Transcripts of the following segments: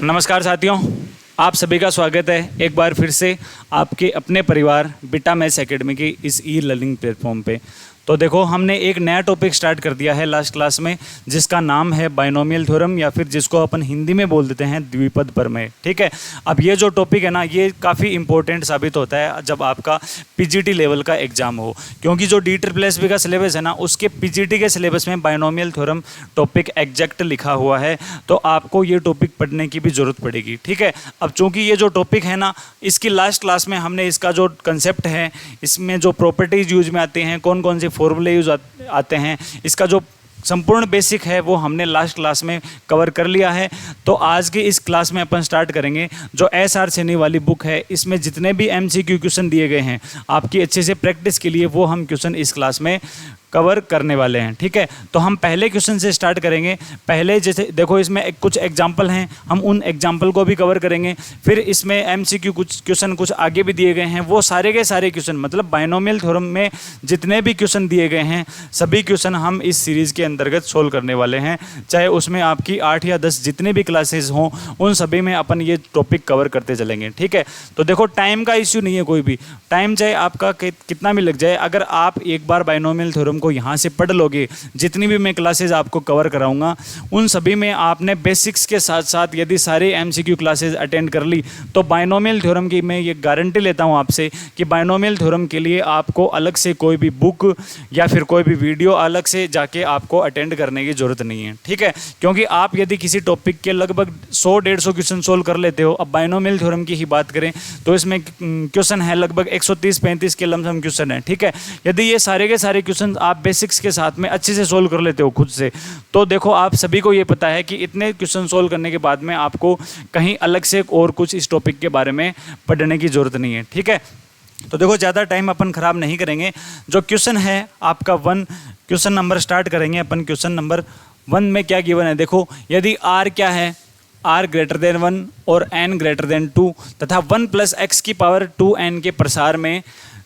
नमस्कार साथियों, आप सभी का स्वागत है एक बार फिर से आपके अपने परिवार बीटा मैथ्स एकेडमी की इस ई लर्निंग प्लेटफॉर्म पे। तो देखो, हमने एक नया टॉपिक स्टार्ट कर दिया है लास्ट क्लास में, जिसका नाम है बाइनोमियल थ्योरम, या फिर जिसको अपन हिंदी में बोल देते हैं द्विपद प्रमेय। ठीक है, अब ये जो टॉपिक है ना, ये काफ़ी इंपॉर्टेंट साबित होता है जब आपका पीजीटी लेवल का एग्जाम हो, क्योंकि जो DSSB का सिलेबस है ना, उसके पीजीटी के सिलेबस में बाइनोमियल थ्योरम टॉपिक एग्जैक्ट लिखा हुआ है, तो आपको ये टॉपिक पढ़ने की भी ज़रूरत पड़ेगी। ठीक है, अब चूँकि ये जो टॉपिक है ना, इसकी लास्ट क्लास में हमने इसका जो कंसेप्ट है, इसमें जो प्रॉपर्टीज़ यूज में आते हैं, कौन कौन से फॉर्मूले यूज आते हैं, इसका जो संपूर्ण बेसिक है वो हमने लास्ट क्लास में कवर कर लिया है। तो आज की इस क्लास में अपन स्टार्ट करेंगे जो SR सैनी वाली बुक है, इसमें जितने भी MCQ क्वेश्चन दिए गए हैं आपकी अच्छे से प्रैक्टिस के लिए, वो हम क्वेश्चन इस क्लास में कवर करने वाले हैं। ठीक है, तो हम पहले क्वेश्चन से स्टार्ट करेंगे। पहले जैसे देखो, इसमें कुछ एग्जाम्पल हैं, हम उन एग्जाम्पल को भी कवर करेंगे। फिर इसमें MCQ कुछ क्वेश्चन कुछ आगे भी दिए गए हैं, वो सारे के सारे क्वेश्चन, मतलब बाइनोमियल थ्योरम में जितने भी क्वेश्चन दिए गए हैं सभी क्वेश्चन हम इस सीरीज़ के अंतर्गत सोल्व करने वाले हैं। चाहे उसमें आपकी 8 या 10 जितने भी क्लासेस हों, उन सभी में अपन ये टॉपिक कवर करते चलेंगे। ठीक है, तो देखो, टाइम का इश्यू नहीं है, कोई भी टाइम चाहे आपका कितना भी लग जाए, अगर आप एक बार बाइनोमियल थ्योरम को यहाँ से पढ़ लोगे, जितनी भी मैं क्लासेस आपको कवर कराऊंगा उन सभी में आपने बेसिक्स के साथ साथ यदि सारे MCQ क्लासेस अटेंड कर ली, तो बाइनोमियल थ्योरम की मैं ये गारंटी लेता हूँ आपसे कि बाइनोमियल थ्योरम के लिए आपको अलग से कोई भी बुक या फिर कोई भी वीडियो अलग से जाके आपको अटेंड करने की ज़रूरत नहीं है। ठीक है, क्योंकि आप यदि किसी टॉपिक के लगभग 100-150 क्वेश्चन सोल्व कर लेते हो, अब बाइनोमियल थ्योरम की ही बात करें तो इसमें क्वेश्चन है लगभग 130-135 के लमसम क्वेश्चन है। ठीक है, यदि ये सारे के सारे क्वेश्चन आप बेसिक्स के साथ में अच्छे से सोल्व कर लेते हो खुद से, तो देखो आप सभी को ये पता है कि इतने क्वेश्चन सोल्व करने के बाद में आपको कहीं अलग से और कुछ इस टॉपिक के बारे में पढ़ने की ज़रूरत नहीं है। ठीक है, तो देखो, ज़्यादा टाइम अपन ख़राब नहीं करेंगे। जो क्वेश्चन है आपका क्वेश्चन नंबर स्टार्ट करेंगे अपन। क्वेश्चन नंबर 1 में क्या गिवन है, देखो, यदि R क्या है, R ग्रेटर देन 1 और N ग्रेटर देन 2 तथा 1 + x की पावर 2n के प्रसार में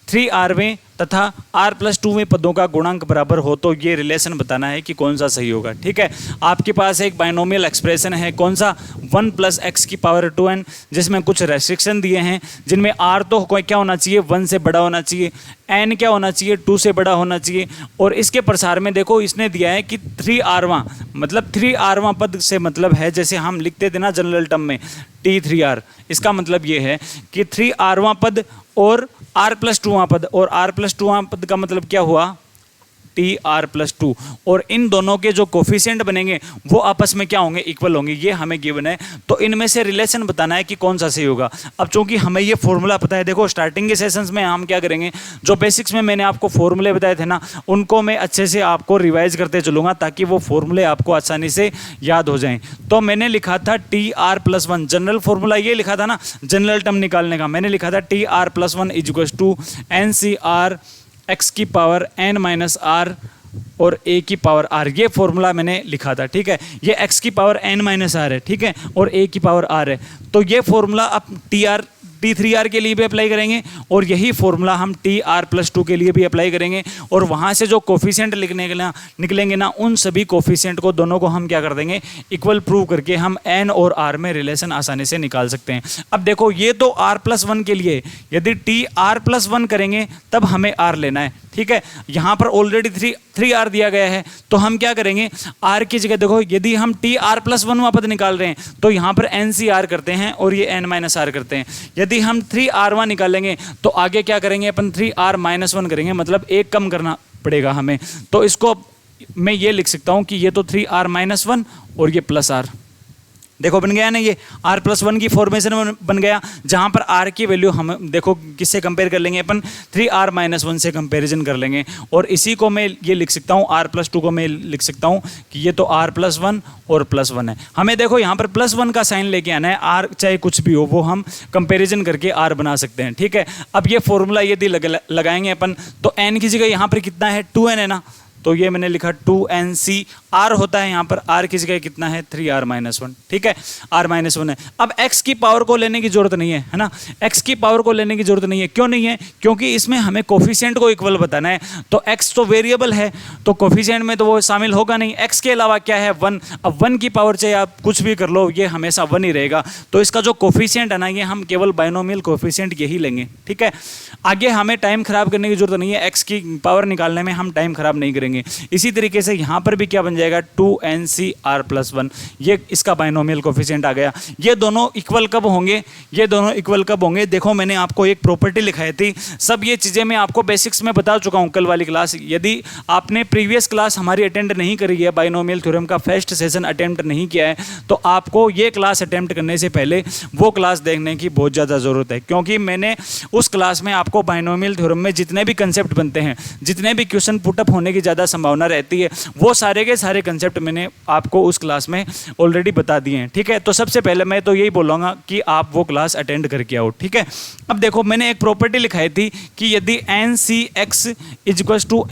3Rवें तथा R+2वें पदों का गुणांक बराबर हो, तो ये रिलेशन बताना है कि कौन सा सही होगा। ठीक है, आपके पास एक बाइनोमियल एक्सप्रेशन है, कौन सा, 1 + x की पावर 2n, जिसमें कुछ रेस्ट्रिक्शन दिए हैं, जिनमें R तो क्या होना चाहिए, 1 से बड़ा होना चाहिए, N क्या होना चाहिए, 2 से बड़ा होना चाहिए, और इसके प्रसार में देखो इसने दिया है कि 3Rवां, मतलब 3Rवां पद से मतलब है, जैसे हम लिखते थे ना जनरल टर्म में T3R, इसका मतलब ये है कि 3Rवां पद और R+2वां पद, और R+2वां पद का मतलब क्या हुआ, TR+2, और इन दोनों के जो कोफिशिएंट बनेंगे वो आपस में क्या होंगे, इक्वल होंगे, ये हमें गिवन है। तो इनमें से रिलेशन बताना है कि कौन सा सही होगा। अब चूंकि हमें ये फॉर्मूला पता है, देखो स्टार्टिंग के सेशंस में हम क्या करेंगे, जो बेसिक्स में मैंने आपको फॉर्मूले बताए थे ना, उनको मैं अच्छे से आपको रिवाइज करते चलूँगा ताकि वो फॉर्मूले आपको आसानी से याद हो जाएँ। तो मैंने लिखा था TR+1, जनरल फॉर्मूला ये लिखा था ना, जनरल टर्म निकालने का, मैंने लिखा था TR+1 = NCR x की पावर n - r और a की पावर r, ये फॉर्मूला मैंने लिखा था। ठीक है, ये x की पावर n - r है, ठीक है, और a की पावर r है। तो ये फॉर्मूला अब T3R के लिए भी अप्लाई करेंगे, और यही फॉर्मूला हम TR+2 के लिए भी अप्लाई करेंगे, और वहाँ से जो कोफिशिएंट निकलेंगे ना, उन सभी कोफिशिएंट को दोनों को हम क्या कर देंगे, इक्वल प्रूव करके हम N और R में रिलेशन आसानी से निकाल सकते हैं। अब देखो, ये तो R+1 के लिए, यदि TR+1 करेंगे तब हमें R लेना है। ठीक है, यहाँ पर ऑलरेडी 3R दिया गया है, तो हम क्या करेंगे, R की जगह देखो, यदि हम TR+1वां पद निकाल रहे हैं तो यहाँ पर NCR करते हैं और ये N - R करते हैं। यदि हम 3Rवां निकालेंगे तो आगे क्या करेंगे अपन, 3R-1 करेंगे, मतलब एक कम करना पड़ेगा हमें। तो इसको मैं ये लिख सकता हूँ कि ये तो 3R-1 और ये +R, देखो बन गया ना, ये R+1 की फॉर्मेशन बन गया, जहाँ पर R की वैल्यू हम देखो किससे कंपेयर कर लेंगे अपन, 3R-1 से कंपैरिजन कर लेंगे, और इसी को मैं ये लिख सकता हूँ, R+2 को मैं लिख सकता हूँ कि ये तो R+1 और +1 है। हमें देखो यहाँ पर +1 का साइन लेके आना है, R चाहे कुछ भी हो वो हम कंपेरिजन करके R बना सकते हैं। ठीक है, अब ये फॉर्मूला यदि लगाएंगे अपन, तो N की जगह यहाँ पर कितना है, 2N है ना, तो ये मैंने लिखा 2nc, r होता है यहाँ पर, r की जगह कितना है 3r-1, ठीक है, r-1 है। अब x की पावर को लेने की जरूरत नहीं है ना, x की पावर को लेने की जरूरत नहीं है। क्यों नहीं है? क्योंकि इसमें हमें कोफिशिएंट को इक्वल बताना है, तो x तो वेरिएबल है तो कोफिशिएंट में तो वो शामिल होगा नहीं। x के अलावा क्या है 1, अब 1 की पावर चाहे आप कुछ भी कर लो ये हमेशा 1 ही रहेगा, तो इसका जो कोफिशिएंट है ना ये हम केवल बाइनोमियल कोफिशिएंट यही लेंगे, ठीक है। आगे हमें टाइम खराब करने की जरूरत नहीं है, x की पावर निकालने में हम टाइम खराब नहीं करेंगे। इसी तरीके से यहाँ पर भी क्या बन जाएगा 2nc(r+1), ये इसका बाइनोमियल कोफिशिएंट आ गया। ये दोनों इक्वल कब होंगे? ये दोनों इक्वल कब होंगे? देखो मैंने आपको एक प्रॉपर्टी लिखाई थी, सब ये चीज़ें मैं आपको बेसिक्स में बता चुका हूँ कल वाली क्लास। यदि आपने प्रीवियस क्लास हमारी अटेंड नहीं करी है, बाइनोमियल थ्योरम का फर्स्ट सेशन अटेम्प्ट नहीं किया है, तो आपको ये क्लास अटेम्प्ट करने से पहले वो क्लास देखने की बहुत ज़्यादा ज़रूरत है, क्योंकि मैंने उस क्लास में आपको बाइनोमियल थ्योरम में जितने भी कंसेप्ट बनते हैं, जितने भी क्वेश्चन पुटअप होने की ज़्यादा संभावना रहती है, वो सारे के सारे कंसेप्ट मैंने आपको उस क्लास में ऑलरेडी बता दिए हैं, ठीक है। तो सबसे पहले मैं तो यही बोलूँगा कि आप वो क्लास अटेंड करके आओ, ठीक है। अब देखो मैंने एक प्रॉपर्टी लिखाई थी कि यदि nc(x) =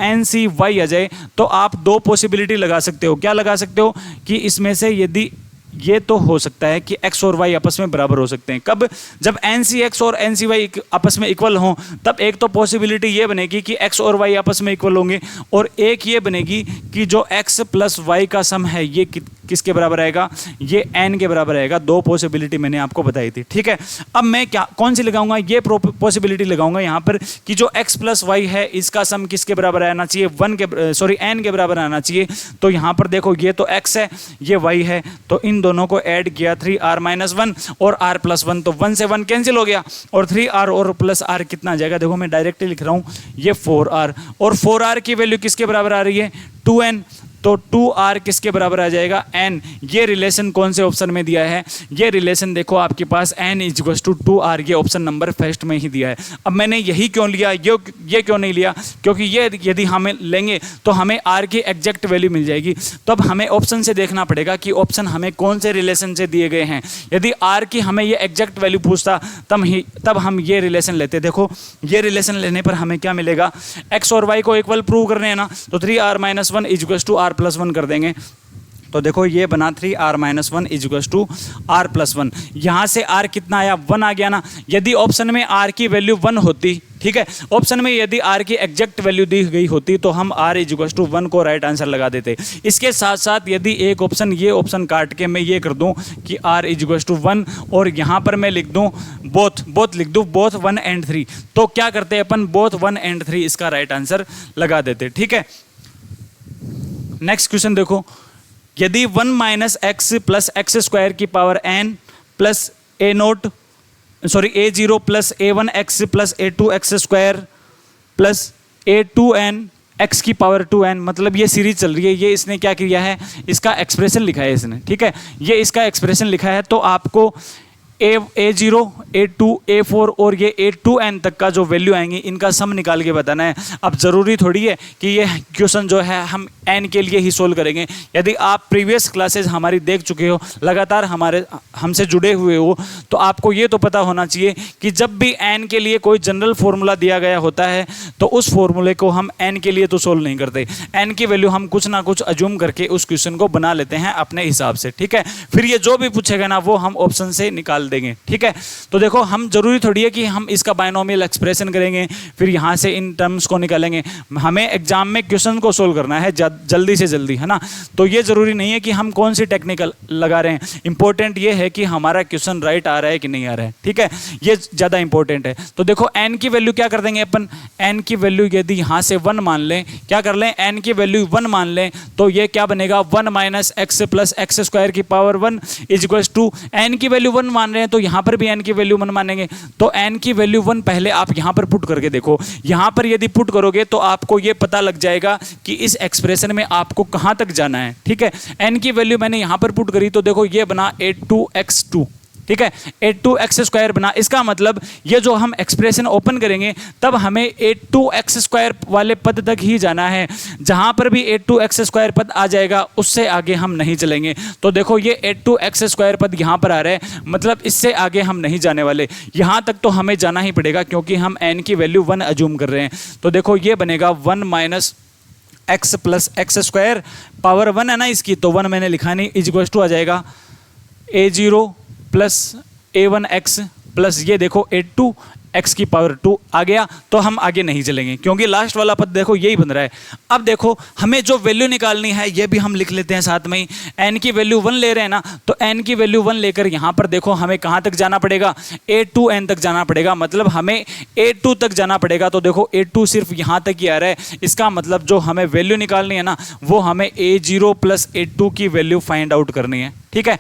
nc(y) आ जाए तो आप दो पॉसिबिलिटी लगा सकते हो। क्या लगा सकते हो? कि इसमें से यदि ये तो हो सकता है कि x और y आपस में बराबर हो सकते हैं। कब? जब nc(x) और nc(y) आपस में इक्वल हों, तब एक तो पॉसिबिलिटी ये बनेगी कि x और y आपस में इक्वल होंगे, और एक ये बनेगी कि जो x + y का सम है ये किसके बराबर आएगा? ये n के बराबर आएगा। दो पॉसिबिलिटी मैंने आपको बताई थी, ठीक है। अब मैं कौन सी लगाऊंगा? ये पॉसिबिलिटी लगाऊंगा यहाँ पर कि जो x + y है इसका सम किसके बराबर आना चाहिए? n के बराबर आना चाहिए। तो यहाँ पर देखो ये तो x है, ये y है, तो इन दोनों को ऐड किया 3r-1 और r+1, तो 1 से 1 कैंसिल हो गया, और 3r और प्लस r कितना आ जाएगा? देखो मैं डायरेक्टली लिख रहा हूँ, ये 4r, और 4r की वैल्यू किसके बराबर आ रही है? 2n, तो 2r किसके बराबर आ जाएगा? n। ये रिलेशन कौन से ऑप्शन में दिया है? ये रिलेशन देखो आपके पास n = 2r, ये ऑप्शन नंबर फर्स्ट में ही दिया है। अब मैंने यही क्यों लिया, ये क्यों नहीं लिया? क्योंकि ये यदि हमें लेंगे तो हमें r की एग्जैक्ट वैल्यू मिल जाएगी। तब हमें ऑप्शन से देखना पड़ेगा कि ऑप्शन हमें कौन से रिलेशन से दिए गए हैं। यदि r की हमें ये एग्जैक्ट वैल्यू पूछता तब हम ये रिलेशन लेते। देखो ये रिलेशन लेने पर हमें क्या मिलेगा? x और y को इक्वल प्रूव करने हैं ना, तो 3r-1 = r+1 कर देंगे। तो देखो ये बना 3r-1 = r+1। यहाँ से r कितना आया? 1 आ गया ना। यदि ऑप्शन में r की वैल्यू 1 होती, ठीक है, ऑप्शन में यदि r की एग्जैक्ट वैल्यू दी गई होती तो हम r = 1 को राइट आंसर लगा देते। इसके साथ साथ यदि एक ऑप्शन, ये ऑप्शन काट के मैं ये कर दूं कि r = 1, और यहाँ पर मैं लिख दूं बोथ लिख दूं, बोथ 1 and 3, तो क्या करते हैं अपन? बोथ 1 and 3 इसका राइट आंसर लगा देते, ठीक है। नेक्स्ट क्वेश्चन देखो, यदि 1 - x + x² की power n plus a0 + a1x + a2x² plus a2n x की पावर 2n, मतलब ये सीरीज चल रही है। ये इसने क्या किया है? इसका एक्सप्रेशन लिखा है इसने, ठीक है, ये इसका एक्सप्रेशन लिखा है। तो आपको a0, a2, a4 और ये a2n तक का जो वैल्यू आएंगी इनका सम निकाल के बताना है। अब ज़रूरी थोड़ी है कि ये क्वेश्चन जो है हम n के लिए ही सोल्व करेंगे। यदि आप प्रीवियस क्लासेस हमारी देख चुके हो, लगातार हमसे जुड़े हुए हो, तो आपको ये तो पता होना चाहिए कि जब भी n के लिए कोई जनरल फॉर्मूला दिया गया होता है तो उस फॉर्मूले को हम n के लिए तो सोल्व नहीं करते। n की वैल्यू हम कुछ ना कुछ अज्यूम करके उस क्वेश्चन को बना लेते हैं अपने हिसाब से, ठीक है। फिर ये जो भी पूछेगा ना वो हम ऑप्शन से निकाल देंगे, ठीक है। तो देखो हम जरूरी थोड़ी है कि हम इसका बाइनोमियल एक्सप्रेशन करेंगे फिर यहाँ से इन टर्म्स को निकालेंगे। हमें एग्जाम में क्वेश्चन को सोल्व करना है जल्दी से जल्दी, है ना। तो ये जरूरी नहीं है कि हम कौन सी टेक्निकल लगा रहे हैं, इंपॉर्टेंट ये है कि हमारा क्वेश्चन राइट आ रहा है कि नहीं आ रहा है, ठीक है, ये ज़्यादा इंपॉर्टेंट है। तो देखो n की वैल्यू क्या कर देंगे अपन? n की वैल्यू यदि यहाँ से 1 मान लें, क्या कर लें? n की वैल्यू 1 मान लें, तो ये क्या बनेगा? 1 - x + x² की पावर 1 = n की वैल्यू 1 मान रहे हैं तो यहाँ पर भी n की वैल्यू 1 मानेंगे। तो n की वैल्यू 1 पहले आप यहाँ पर पुट करके देखो। यहाँ पर यदि पुट करोगे तो आपको ये पता लग जाएगा कि इस एक्सप्रेशन में आपको कहाँ तक जाना है, ठीक है। n की वैल्यू मैंने यहाँ पर पुट करी तो देखो ये बना a2x2, ठीक है, a2x² बना। इसका मतलब ये जो हम एक्सप्रेशन ओपन करेंगे तब हमें a2x² वाले पद तक ही जाना है। जहाँ पर भी a2x² पद आ जाएगा उससे आगे हम नहीं चलेंगे। तो देखो ये a2x² पद यहाँ पर आ रहा है, मतलब इससे आगे हम नहीं जाने वाले। यहाँ तक तो हमें जाना ही पड़ेगा क्योंकि हम n की वैल्यू 1 अज्यूम कर रहे हैं। तो देखो ये बनेगा 1 - x plus x square, power 1 है ना इसकी, तो 1 मैंने लिखा नहीं, इज इक्वल टू आ जाएगा a0 plus a1 x plus ये देखो a2 x की पावर 2 आ गया। तो हम आगे नहीं चलेंगे क्योंकि लास्ट वाला पद देखो यही बन रहा है। अब देखो हमें जो वैल्यू निकालनी है ये भी हम लिख लेते हैं साथ में ही। n की वैल्यू 1 ले रहे हैं ना, तो n की वैल्यू 1 लेकर यहाँ पर देखो हमें कहाँ तक जाना पड़ेगा, a2n तक जाना पड़ेगा, मतलब हमें a2 तक जाना पड़ेगा। तो देखो a2 सिर्फ यहाँ तक ही आ रहा है, इसका मतलब जो हमें वैल्यू निकालनी है ना वो हमें a0 प्लस a2 की वैल्यू फाइंड आउट करनी है। ठीक है,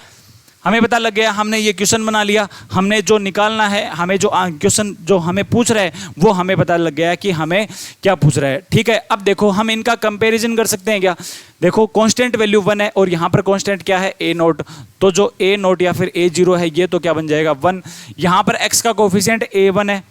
हमें पता लग गया, हमने ये क्वेश्चन बना लिया, हमने जो निकालना है, हमें जो क्वेश्चन जो हमें पूछ रहा है वो हमें पता लग गया कि हमें क्या पूछ रहा है। ठीक है, अब देखो हम इनका कंपैरिजन कर सकते हैं क्या। देखो कांस्टेंट वैल्यू 1 है और यहाँ पर कांस्टेंट क्या है, a0, तो जो a0 या फिर a0 है ये तो क्या बन जाएगा 1। यहाँ पर x का कोफिशिएंट a1 है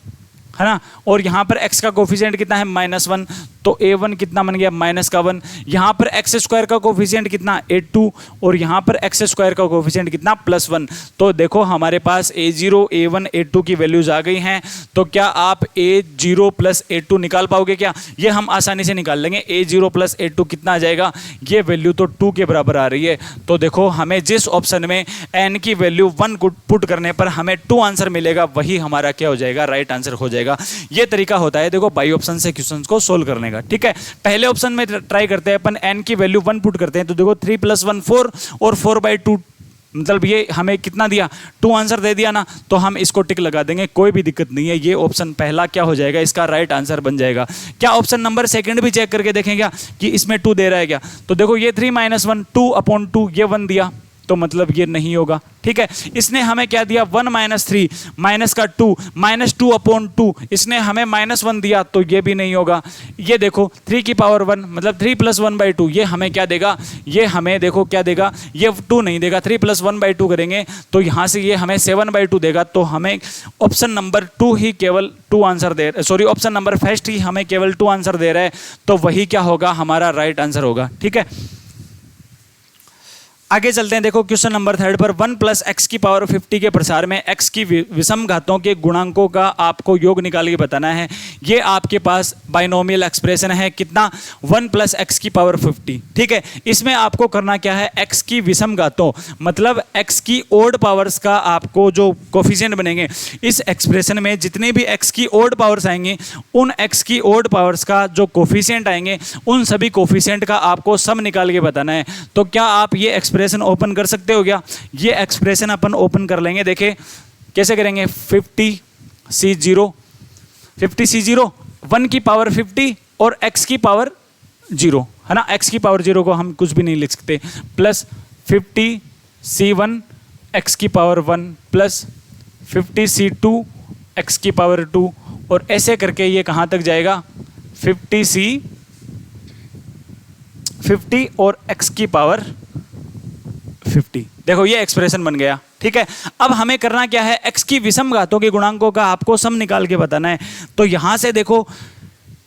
ना, और यहाँ पर x का कोफिशिएंट कितना है -1, तो a1 कितना बन गया -1। यहाँ पर x स्क्वायर का कोफिशिएंट कितना a2 और यहाँ पर x स्क्वायर का कोफिशिएंट कितना +1। तो देखो हमारे पास a0 a1 a2 की वैल्यूज आ गई हैं। तो क्या आप a0 प्लस a2 निकाल पाओगे क्या, ये हम आसानी से निकाल लेंगे। a0 प्लस a2 कितना आ जाएगा, ये वैल्यू तो 2 के बराबर आ रही है। तो देखो हमें जिस ऑप्शन में n की वैल्यू 1 पुट करने पर हमें 2 आंसर मिलेगा, वही हमारा क्या हो जाएगा, राइट आंसर हो जाएगा। ये तरीका होता है देखो बाई ऑप्शन से क्वेश्चंस को सोल्व करने का। ठीक है, पहले ऑप्शन में ट्राई करते हैं अपन, n की वैल्यू 1 पुट करते हैं, तो देखो 3 + 1 4 और 4/2, मतलब ये हमें कितना दिया, 2 आंसर दे दिया ना, तो हम इसको टिक लगा देंगे, कोई भी दिक्कत नहीं है। ये ऑप्शन पहला क्या हो जाएगा, इसका राइट आंसर बन जाएगा। क्या ऑप्शन नंबर सेकंड भी चेक करके देखें क्या कि इसमें 2 दे रहा है क्या, तो देखो ये 3 - 1 2/2, ये 1 दिया, तो मतलब ये नहीं होगा। ठीक है, इसने हमें क्या दिया 1 - 3 माइनस का 2 -2/2, इसने हमें -1 दिया, तो ये भी नहीं होगा। ये देखो 3 की पावर 1 मतलब 3 + 1/2, ये हमें क्या देगा, ये हमें देखो क्या देगा, ये 2 नहीं देगा, 3 + 1/2 करेंगे तो यहाँ से ये हमें 7/2 देगा। तो हमें ऑप्शन नंबर 2 ही केवल 2 आंसर दे, सॉरी ऑप्शन नंबर फर्स्ट ही हमें केवल 2 आंसर दे रहा है, तो वही क्या होगा, हमारा राइट आंसर होगा। ठीक है, आगे चलते हैं। देखो क्वेश्चन नंबर 3 पर 1 + x की पावर 50 के प्रसार में x की विषम घातों के गुणांकों का आपको योग निकाल के बताना है। ये आपके पास बाइनोमियल एक्सप्रेशन है, कितना 1 + x की पावर 50। ठीक है, इसमें आपको करना क्या है, x की विषम घातों मतलब x की ओड पावर्स का आपको जो कोफिशिएंट बनेंगे, इस एक्सप्रेशन में जितने भी x की ओड पावर्स आएंगे, उन x की ओड पावर्स का जो कोफिशिएंट आएंगे, उन सभी कोफिशिएंट का आपको सम निकाल के बताना है। तो क्या आप ये एक्सप्रेशन ओपन कर सकते हो क्या, ये एक्सप्रेशन अपन ओपन कर लेंगे। देखिए कैसे करेंगे, 50c0 1 की पावर 50 और x की पावर 0 है ना, x की पावर 0 को हम कुछ भी नहीं लिख सकते, प्लस 50c1 x की पावर 1 प्लस 50c2 x की पावर 2, और ऐसे करके ये कहाँ तक जाएगा 50 और x की पावर 50। देखो ये एक्सप्रेशन बन गया। ठीक है, अब हमें करना क्या है, x की विषम घातों के गुणांकों का आपको सम निकाल के बताना है। तो यहां से देखो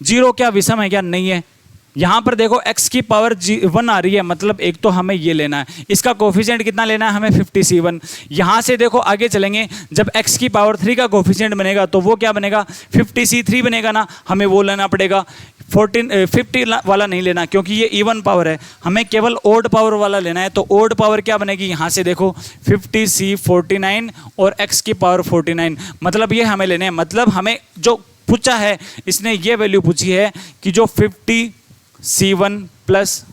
0 क्या विषम है क्या, नहीं है। यहां पर देखो x की पावर 1 आ रही है, मतलब एक तो हमें ये लेना है, इसका कोफिशिएंट कितना लेना है हमें 50c1। यहां से देखो आगे चलेंगे, जब x की पावर 3 का कोफिशिएंट बनेगा तो वो क्या बनेगा 50c3 बनेगा ना, हमें वो लेना पड़ेगा। 50 वाला नहीं लेना क्योंकि ये इवन पावर है, हमें केवल ओड पावर वाला लेना है। तो ओड पावर क्या बनेगी, यहाँ से देखो 50c49 और x की पावर 49, मतलब ये हमें लेने हैं। मतलब हमें जो पूछा है, इसने ये वैल्यू पूछी है कि जो 50c1 plus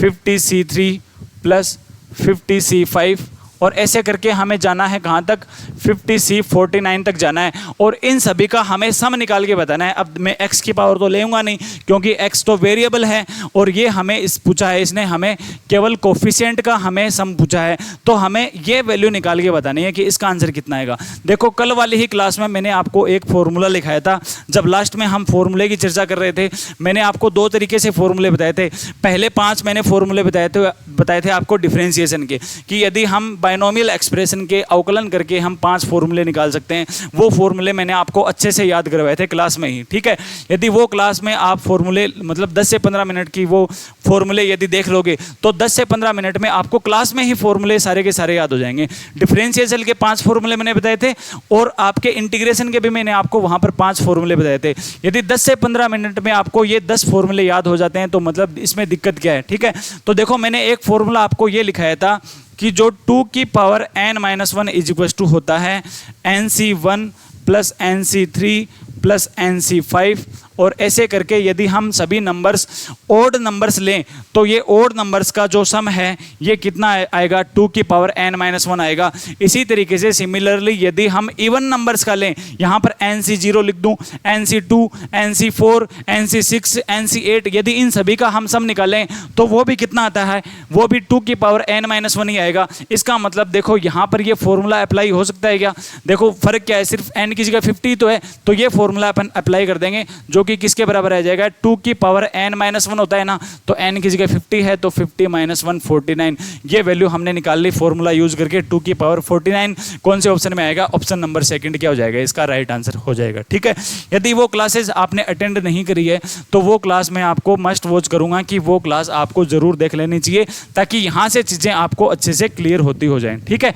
50c3 plus 50c5 और ऐसे करके हमें जाना है कहाँ तक 50c49 तक जाना है, और इन सभी का हमें सम निकाल के बताना है। अब मैं x की पावर तो लेऊंगा नहीं क्योंकि x तो वेरिएबल है, और ये हमें इस पूछा है, इसने हमें केवल कोफिशिएंट का हमें सम पूछा है। तो हमें ये वैल्यू निकाल के बतानी है कि इसका आंसर कितना आएगा। देखो कल वाली ही क्लास में मैंने आपको एक फॉर्मूला लिखाया था, जब लास्ट में हम फॉर्मूले की चर्चा कर रहे थे, मैंने आपको 2 तरीके से फॉर्मूले बताए थे। पहले 5 मैंने फॉर्मूले बताए थे आपको डिफरेंशिएशन के, कि यदि हम बाइनोमियल एक्सप्रेशन के अवकलन करके हम 5 फॉर्मूले निकाल सकते हैं। वो फॉर्मूले मैंने आपको अच्छे से याद करवाए थे क्लास में ही, ठीक है। यदि वो क्लास में आप फॉर्मूले मतलब 10 से 15 मिनट की वो फॉर्मूले यदि देख लोगे तो 10 से 15 मिनट में आपको क्लास में ही फॉर्मूले सारे के सारे याद हो जाएंगे। डिफरेंशियल के 5 फॉर्मूले मैंने बताए थे और आपके इंटीग्रेशन के भी मैंने आपको वहां पर 5 फॉर्मूले बताए थे। यदि 10 से 15 मिनट में आपको ये 10 फॉर्मूले याद हो जाते हैं तो मतलब इसमें दिक्कत क्या है, ठीक है। तो देखो मैंने एक फॉर्मूला आपको ये लिखाया था कि जो 2 की power n-1 is equal to होता है nc1 plus nc3 plus nc5, और ऐसे करके यदि हम सभी नंबर्स ओड नंबर्स लें तो ये ओड नंबर्स का जो सम है ये कितना आएगा, 2 की पावर n-1 आएगा। इसी तरीके से सिमिलरली यदि हम इवन नंबर्स का लें, यहाँ पर nc0 लिख दूँ, nc2, nc4, nc6, nc8, यदि इन सभी का हम सम निकालें तो वो भी कितना आता है, वो भी 2 की पावर n-1 ही आएगा। इसका मतलब देखो यहाँ पर ये फॉर्मूला अप्लाई हो सकता है क्या, देखो फर्क क्या है, सिर्फ n की जगह 50 तो है, तो ये फॉर्मूला अपन अप्लाई कर देंगे जो कि किसके बराबर आ जाएगा, 2 की पावर n-1 होता है ना, तो n की जगह 50 है तो 50 - 1 49, ये वैल्यू हमने निकाल ली फॉर्मूला यूज करके। 2 की पावर 49 कौन से ऑप्शन में आएगा, ऑप्शन नंबर सेकंड क्या हो जाएगा, इसका राइट आंसर हो जाएगा, ठीक है। यदि वो क्लासेस आपने अटेंड नहीं करी है तो वो क्लास मैं आपको मस्ट वॉच करूंगा कि वो क्लास आपको जरूर देख लेनी चाहिए ताकि यहां से चीजें आपको अच्छे से क्लियर होती हो जाएं, ठीक है।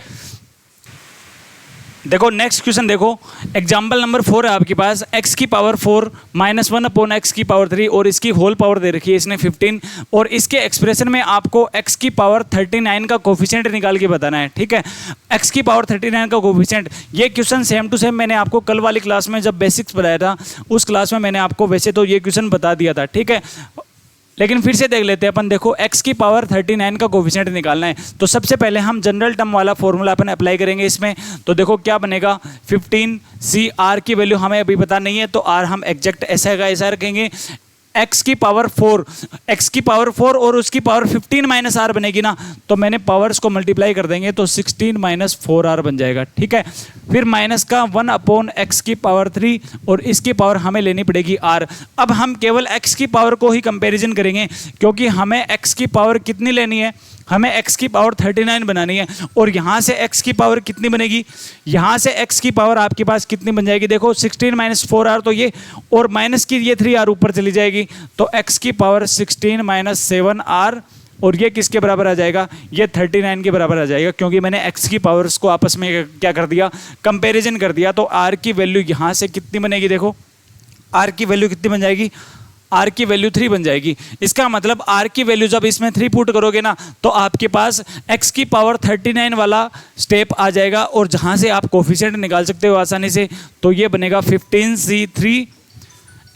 देखो नेक्स्ट क्वेश्चन देखो, एग्जाम्पल नंबर 4 है आपके पास, x की पावर 4 - 1 अपॉन x की पावर 3 और इसकी होल पावर दे रखी है इसने 15, और इसके एक्सप्रेशन में आपको x की पावर 39 का कोफिशिएंट निकाल के बताना है, ठीक है। x की पावर 39 का कोफिशिएंट, ये क्वेश्चन सेम टू सेम मैंने आपको कल वाली क्लास में जब बेसिक्स बताया था उस क्लास में मैंने आपको वैसे तो ये क्वेश्चन बता दिया था, ठीक है, लेकिन फिर से देख लेते हैं अपन। देखो x की पावर 39 का कोफिशिएंट निकालना है तो सबसे पहले हम जनरल टर्म वाला फॉर्मूला अपन अप्लाई करेंगे इसमें। तो देखो क्या बनेगा, 15 c r की वैल्यू हमें अभी पता नहीं है तो r हम एग्जैक्ट ऐसा का ऐसा रखेंगे। x की पावर 4 और उसकी पावर 15 माइनस r बनेगी ना, तो मैंने पावर्स को मल्टीप्लाई कर देंगे तो 16 - 4r बन जाएगा, ठीक है। फिर माइनस का 1 अपॉन x की पावर 3 और इसकी पावर हमें लेनी पड़ेगी r। अब हम केवल x की पावर को ही कंपैरिजन करेंगे क्योंकि हमें x की पावर कितनी लेनी है, हमें x की पावर 39 बनानी है, और यहाँ से x की पावर कितनी बनेगी, यहाँ से x की पावर आपके पास कितनी बन जाएगी, देखो 16 - 4r तो ये, और माइनस की ये 3r ऊपर चली जाएगी तो x की पावर 16 - 7r, और ये किसके बराबर आ जाएगा, ये 39 के बराबर आ जाएगा क्योंकि मैंने x की पावर्स को आपस में क्या कर दिया, कंपेरिजन कर दिया। तो r की वैल्यू यहाँ से कितनी बनेगी, देखो r की वैल्यू कितनी बन जाएगी, r की वैल्यू 3 बन जाएगी। इसका मतलब r की वैल्यू जब इसमें 3 पुट करोगे ना तो आपके पास x की पावर 39 वाला स्टेप आ जाएगा, और जहां से आप कोफिशिएंट निकाल सकते हो आसानी से, तो ये बनेगा 15c3।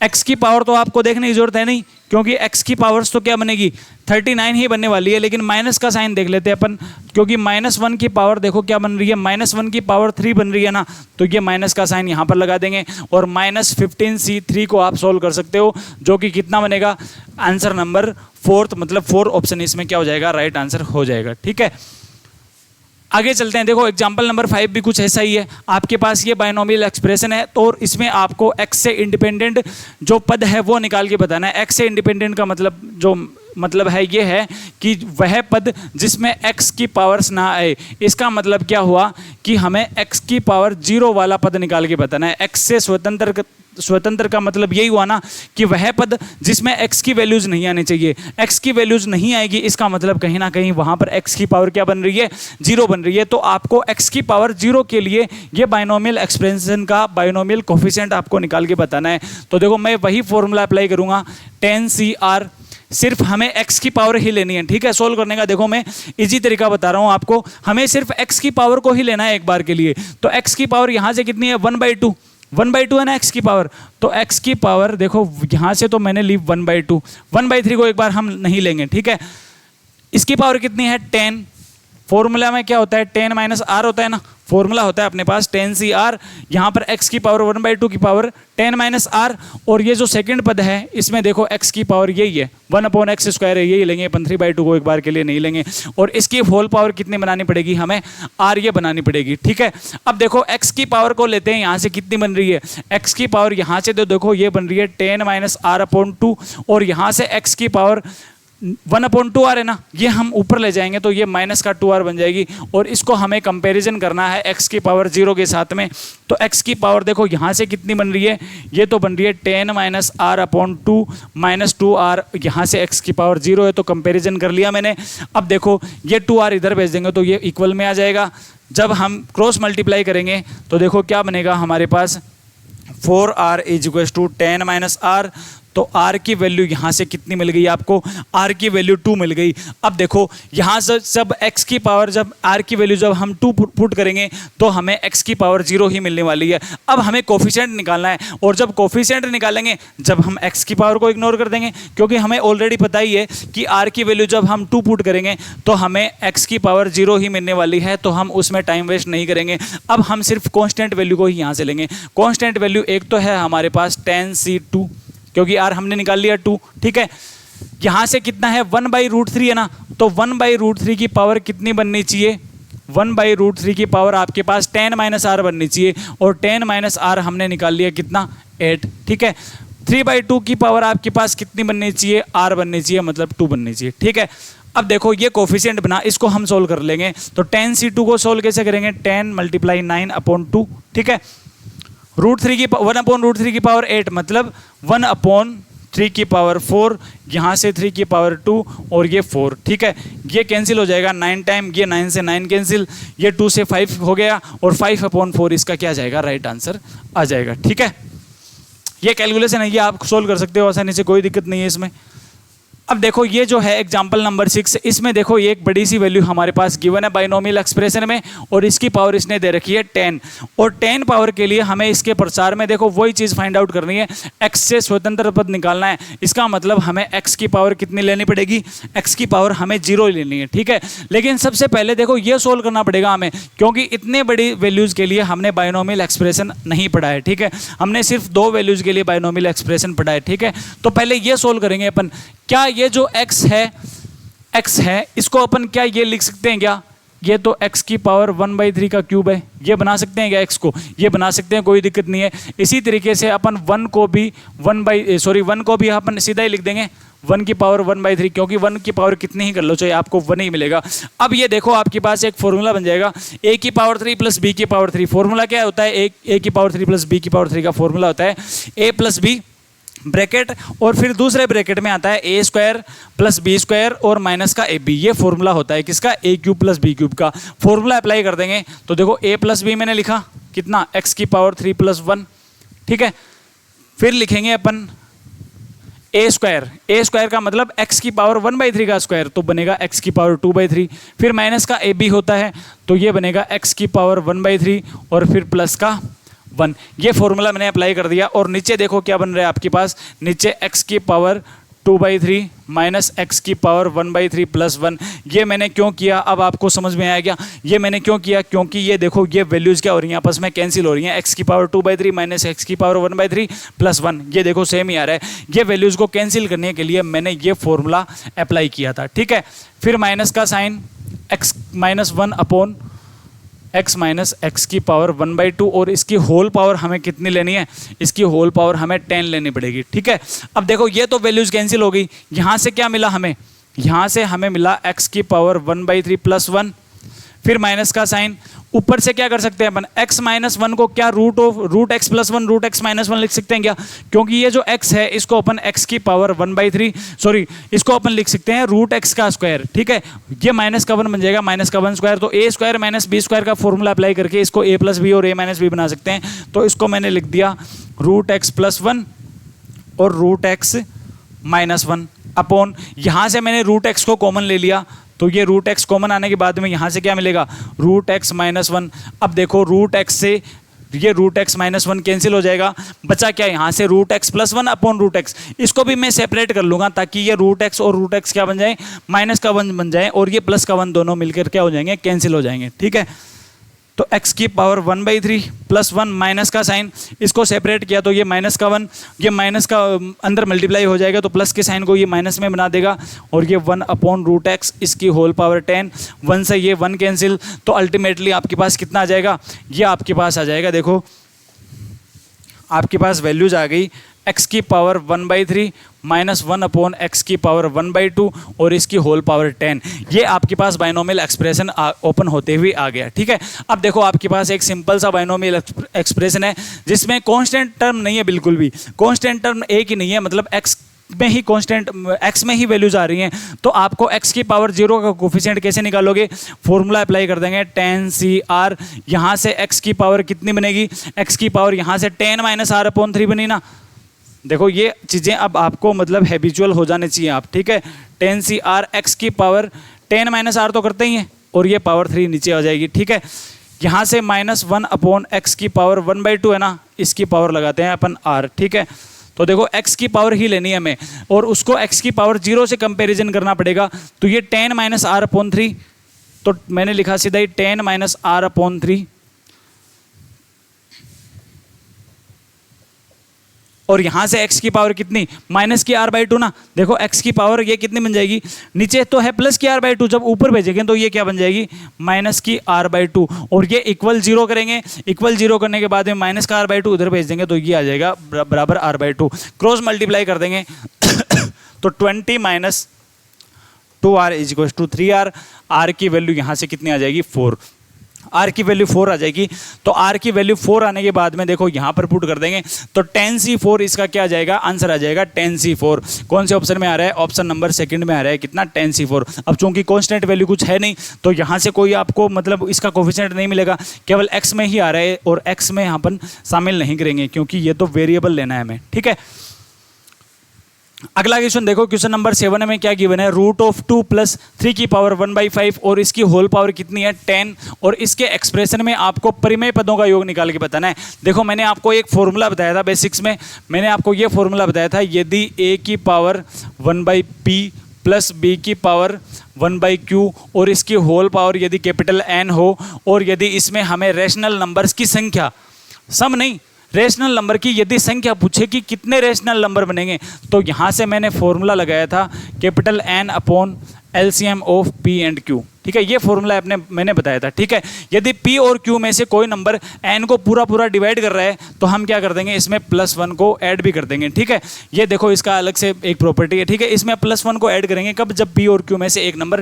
x की पावर तो आपको देखने की जरूरत है नहीं क्योंकि x की पावर्स तो क्या बनेगी, 39 ही बनने वाली है, लेकिन माइनस का साइन देख लेते हैं अपन क्योंकि -1 की पावर देखो क्या बन रही है, -1 की पावर 3 बन रही है ना, तो ये माइनस का साइन यहाँ पर लगा देंगे और -15c3 को आप सोल्व कर सकते हो जो कि कितना बनेगा, आंसर नंबर 4, मतलब 4 ऑप्शन इसमें क्या हो जाएगा, राइट आंसर हो जाएगा, ठीक है। आगे चलते हैं, देखो एग्जाम्पल नंबर 5 भी कुछ ऐसा ही है। आपके पास ये बायनोमियल एक्सप्रेशन है तो इसमें आपको x से इंडिपेंडेंट जो पद है वो निकाल के बताना है। x से इंडिपेंडेंट का मतलब है ये है कि वह पद जिसमें x की पावर्स ना आए। इसका मतलब क्या हुआ कि हमें x की पावर 0 वाला पद निकाल के बताना है। x से स्वतंत्र का मतलब यही हुआ ना कि वह पद जिसमें x की वैल्यूज नहीं आनी चाहिए। x की वैल्यूज नहीं आएगी इसका मतलब कहीं ना कहीं वहां पर x की पावर क्या बन रही है, 0 बन रही है। तो आपको x की पावर 0 के लिए ये बायनोमियल एक्सप्रेशन का बायनोमियल कोफिशिएंट आपको निकाल के बताना है। तो देखो मैं वही फॉर्मूला अप्लाई करूंगा 10CR, सिर्फ हमें x की पावर ही लेनी है, ठीक है। सोल्व करने का देखो मैं इजी तरीका बता रहा हूं आपको, हमें सिर्फ x की पावर को ही लेना है एक बार के लिए। तो x की पावर यहां से कितनी है, 1/2 है ना x की पावर, तो x की पावर देखो यहां से तो मैंने ली 1/2, 1/3 को एक बार हम नहीं लेंगे, ठीक है। इसकी पावर कितनी है 10, फॉर्मूला में क्या होता है 10 - r होता है ना, फॉर्मूला होता है अपने पास 10CR, यहाँ पर x की पावर 1/2 की पावर 10 - r, और ये जो सेकंड पद है इसमें देखो x की पावर यही है 1/x² है, यही लेंगे अपन 3/2 को एक बार के लिए नहीं लेंगे। और इसकी होल पावर कितनी बनानी पड़ेगी हमें, r ये बनानी पड़ेगी, ठीक है। अब देखो x की पावर को लेते हैं, यहाँ से कितनी बन रही है, x की पावर यहाँ से तो देखो ये बन रही है 10 - r/2, और यहाँ से x की पावर 1/2r है ना, ये हम ऊपर ले जाएंगे तो ये -2r बन जाएगी। और इसको हमें कंपैरिजन करना है x की पावर 0 के साथ में। तो x की पावर देखो यहाँ से कितनी बन रही है, ये तो बन रही है 10 - r/2 -2r, यहाँ से x की पावर 0 है तो कंपैरिजन कर लिया मैंने। अब देखो ये 2r इधर भेज देंगे तो ये इक्वल में आ जाएगा। जब हम क्रॉस मल्टीप्लाई करेंगे तो देखो क्या बनेगा हमारे पास, 4r = 10 - r। तो r की वैल्यू यहाँ से कितनी मिल गई आपको, r की वैल्यू 2 मिल गई। अब देखो यहाँ से जब x की पावर, जब r की वैल्यू जब हम 2 पुट करेंगे तो हमें x की पावर 0 ही मिलने वाली है। अब हमें कोफिशिएंट निकालना है, और जब कोफिशिएंट निकालेंगे जब हम x की पावर को इग्नोर कर देंगे, क्योंकि हमें ऑलरेडी पता ही है कि r की वैल्यू जब हम 2 पुट करेंगे तो हमें x की पावर 0 ही मिलने वाली है, तो हम उसमें टाइम वेस्ट नहीं करेंगे। अब हम सिर्फ कॉन्स्टेंट वैल्यू को ही यहाँ से लेंगे। कॉन्स्टेंट वैल्यू एक तो है हमारे पास tan c2, क्योंकि r हमने निकाल लिया 2, ठीक है। यहाँ से कितना है 1/√3 है ना, तो 1/√3 की पावर कितनी बननी चाहिए, 1/√3 की पावर आपके पास 10 - r बननी चाहिए, और 10 - r हमने निकाल लिया कितना 8, ठीक है। 3/2 की पावर आपके पास कितनी बननी चाहिए, r बननी चाहिए, मतलब 2 बननी चाहिए, ठीक है। अब देखो ये कोफिशिएंट बना, इसको हम सोल्व कर लेंगे। तो tan c2 को सोल्व कैसे करेंगे, 10 × 9/2, ठीक है। √3 की 1/√3 की पावर 8, मतलब 1/3 की पावर 4, यहाँ से 3 की पावर 2 और ये 4, ठीक है। ये कैंसिल हो जाएगा 9 टाइम, ये 9 से 9 कैंसिल, ये 2 से 5 हो गया, और 5/4 इसका क्या जाएगा, राइट आंसर आ जाएगा, ठीक है। ये कैलकुलेशन है, ये आप सोल्व कर सकते हो आसानी से, कोई दिक्कत नहीं है इसमें। अब देखो ये जो है एग्जाम्पल नंबर 6, इसमें देखो ये एक बड़ी सी वैल्यू हमारे पास गिवन है बाइनोमियल एक्सप्रेशन में, और इसकी पावर इसने दे रखी है 10, और 10 पावर के लिए हमें इसके प्रसार में देखो वही चीज़ फाइंड आउट करनी है, x से स्वतंत्र पद निकालना है। इसका मतलब हमें x की पावर कितनी लेनी पड़ेगी, x की पावर हमें 0 लेनी है, ठीक है। लेकिन सबसे पहले देखो ये सोल्व करना पड़ेगा हमें, क्योंकि इतने बड़ी वैल्यूज़ के लिए हमने बाइनोमियल एक्सप्रेशन नहीं पढ़ा है, ठीक है। हमने सिर्फ 2 वैल्यूज़ के लिए बाइनोमियल एक्सप्रेशन पढ़ा है, ठीक है। तो पहले ये सोल्व करेंगे अपन, क्या ये जो x है इसको अपन क्या ये लिख सकते हैं क्या, ये तो x की पावर 1/3 का क्यूब है, ये बना सकते हैं क्या x को, ये बना सकते हैं, कोई दिक्कत नहीं है। इसी तरीके से अपन 1 को भी अपन सीधा ही लिख देंगे 1 की पावर 1/3, क्योंकि 1 की पावर कितनी ही कर लो चाहे आपको 1 ही मिलेगा। अब ये देखो आपके पास एक फॉर्मूला बन जाएगा, a की पावर 3 + b की पावर 3। फॉर्मूला क्या होता है, a की पावर 3 + b की पावर 3 का फॉर्मूला होता है a + b ब्रैकेट, और फिर दूसरे ब्रैकेट में आता है a² + b² और माइनस का ab। ये फॉर्मूला होता है किसका, a³ + b³ का। फॉर्मूला अप्लाई कर देंगे तो देखो a + b मैंने लिखा कितना, x की पावर 3 + 1, ठीक है। फिर लिखेंगे अपन a² का मतलब x की पावर 1/3 का स्क्वायर, तो बनेगा x की पावर 2/3। फिर माइनस का ab होता है तो ये बनेगा x की पावर 1/3 और फिर प्लस का 1। ये फॉर्मूला मैंने अप्लाई कर दिया, और नीचे देखो क्या बन रहा है आपके पास, नीचे x की पावर 2/3 माइनस x की पावर 1/3 + 1। ये मैंने क्यों किया, अब आपको समझ में आया क्या, ये मैंने क्यों किया, क्योंकि ये देखो ये वैल्यूज़ क्या हो रही हैं, आपस में कैंसिल हो रही हैं। x की पावर 2/3 माइनस x की पावर 1/3 + 1, ये देखो सेम ही आ रहा है। ये वैल्यूज़ को कैंसिल करने के लिए मैंने ये फॉर्मूला अप्लाई किया था, ठीक है। फिर माइनस का sign, x - 1 x minus x की पावर 1/2, और इसकी होल पावर हमें कितनी लेनी है, इसकी होल पावर हमें 10 लेनी पड़ेगी, ठीक है। अब देखो ये तो वैल्यूज़ कैंसिल हो गई, यहाँ से क्या मिला हमें, यहाँ से हमें मिला x की पावर 1/3 + 1, फिर माइनस का साइन। ऊपर से क्या कर सकते हैं अपन, x - 1 को क्या √x + 1 √x - 1 लिख सकते हैं क्या, क्योंकि ये जो x है इसको अपन x की पावर 1/3 इसको अपन लिख सकते हैं √x का स्क्वायर, ठीक है। ये माइनस का 1 बन जाएगा, माइनस का 1 स्क्वायर, तो a² - b² का फॉर्मूला अप्लाई करके इसको a + b और a - b बना सकते हैं। तो इसको मैंने लिख दिया √x + 1 और √x - 1 अपॉन, यहाँ से मैंने √x को कॉमन ले लिया, तो ये √x कॉमन आने के बाद में यहाँ से क्या मिलेगा, √x - 1। अब देखो √x से ये √x - 1 कैंसिल हो जाएगा, बचा क्या यहाँ से √x + 1 अपॉन √x। इसको भी मैं सेपरेट कर लूँगा ताकि ये √x और √x क्या बन जाए, माइनस का 1 बन जाए, और ये प्लस का 1 दोनों मिलकर क्या हो जाएंगे, कैंसिल हो जाएंगे, ठीक है। तो x की पावर 1/3 + 1 माइनस का साइन, इसको सेपरेट किया तो ये माइनस का 1, ये माइनस का अंदर मल्टीप्लाई हो जाएगा तो प्लस के साइन को ये माइनस में बना देगा, और ये 1 अपॉन √x, इसकी होल पावर 10, 1 से ये 1 कैंसिल, तो अल्टीमेटली आपके पास कितना आ जाएगा, ये आपके पास आ जाएगा, देखो आपके पास वैल्यूज आ गई एक्स की पावर 1/3 माइनस 1 अपॉन एक्स की पावर 1/2 और इसकी होल पावर 10। ये आपके पास बाइनोमियल एक्सप्रेशन ओपन होते हुए आ गया। ठीक है, अब देखो आपके पास एक सिंपल सा बाइनोमियल एक्सप्रेशन है जिसमें कांस्टेंट टर्म नहीं है, बिल्कुल भी कांस्टेंट टर्म एक ही नहीं है, मतलब एक्स में ही कांस्टेंट एक्स में ही वैल्यूज आ रही हैं। तो आपको एक्स की पावर 0 का कोफिशिएंट कैसे निकालोगे, फॉर्मूला अप्लाई कर देंगे tan CR। यहाँ से एक्स की पावर कितनी बनेगी, एक्स की पावर यहाँ से 10 - R/3 बनी ना। देखो ये चीज़ें अब आपको मतलब हैबिचुअल हो जाने चाहिए आप। ठीक है, tan CR एक्स की पावर 10 - R तो करते ही हैं और ये पावर 3 नीचे आ जाएगी। ठीक है, यहाँ से -1 अपॉन एक्स की पावर 1/2 है ना, इसकी पावर लगाते हैं अपन R। ठीक है, तो देखो x की पावर ही लेनी है हमें और उसको x की पावर 0 से कंपैरिजन करना पड़ेगा। तो ये 10 - R/3, तो मैंने लिखा सीधा ही 10 - R/3 और यहां से x की पावर कितनी, माइनस की R/2 ना। देखो x की पावर ये कितनी बन जाएगी, नीचे तो है प्लस की R/2, जब ऊपर भेजेंगे तो ये क्या बन जाएगी, माइनस की R/2 और ये इक्वल 0 करेंगे। इक्वल 0 करने के बाद में माइनस का R/2 उधर भेज देंगे तो ये आ जाएगा बराबर R/2। क्रॉस मल्टीप्लाई कर देंगे तो 20 - 2R = 3R। R की वैल्यू यहां से कितनी आ जाएगी, 4। R की वैल्यू 4 आ जाएगी। तो R की वैल्यू 4 आने के बाद में देखो यहाँ पर पुट कर देंगे तो tan C4 इसका क्या आ जाएगा, आंसर आ जाएगा tan C4। कौन से ऑप्शन में आ रहा है, ऑप्शन नंबर 2 में आ रहा है कितना, tan C4। अब चूंकि कांस्टेंट वैल्यू कुछ है नहीं तो यहाँ से कोई आपको मतलब इसका कोफिशिएंट नहीं मिलेगा, केवल x में ही आ रहा है और x में अपन शामिल नहीं करेंगे क्योंकि ये तो वेरिएबल लेना है हमें। ठीक है, अगला क्वेश्चन देखो, क्वेश्चन नंबर 7 में क्या गिवन है, √2 + 3 की पावर 1/5 और इसकी होल पावर कितनी है, 10 और इसके एक्सप्रेशन में आपको परिमेय पदों का योग निकाल के बताना है। देखो मैंने आपको एक फॉर्मूला बताया था बेसिक्स में, मैंने आपको ये फॉर्मूला बताया था, यदि a की पावर 1/p प्लस b की पावर 1/q और इसकी होल पावर यदि कैपिटल N हो और यदि इसमें हमें रेशनल नंबर्स की संख्या, सम नहीं, रेशनल नंबर की यदि संख्या पूछे कि कितने रेशनल नंबर बनेंगे, तो यहाँ से मैंने फॉर्मूला लगाया था capital N upon LCM of P and Q। ठीक है, ये फॉर्मूला मैंने बताया था। ठीक है, यदि P और Q में से कोई नंबर N को पूरा डिवाइड कर रहा है तो हम क्या कर देंगे, इसमें +1 को ऐड भी कर देंगे। ठीक है, ये देखो इसका अलग से एक प्रॉपर्टी है। ठीक है, इसमें +1 को ऐड करेंगे कब, जब P और Q में से एक नंबर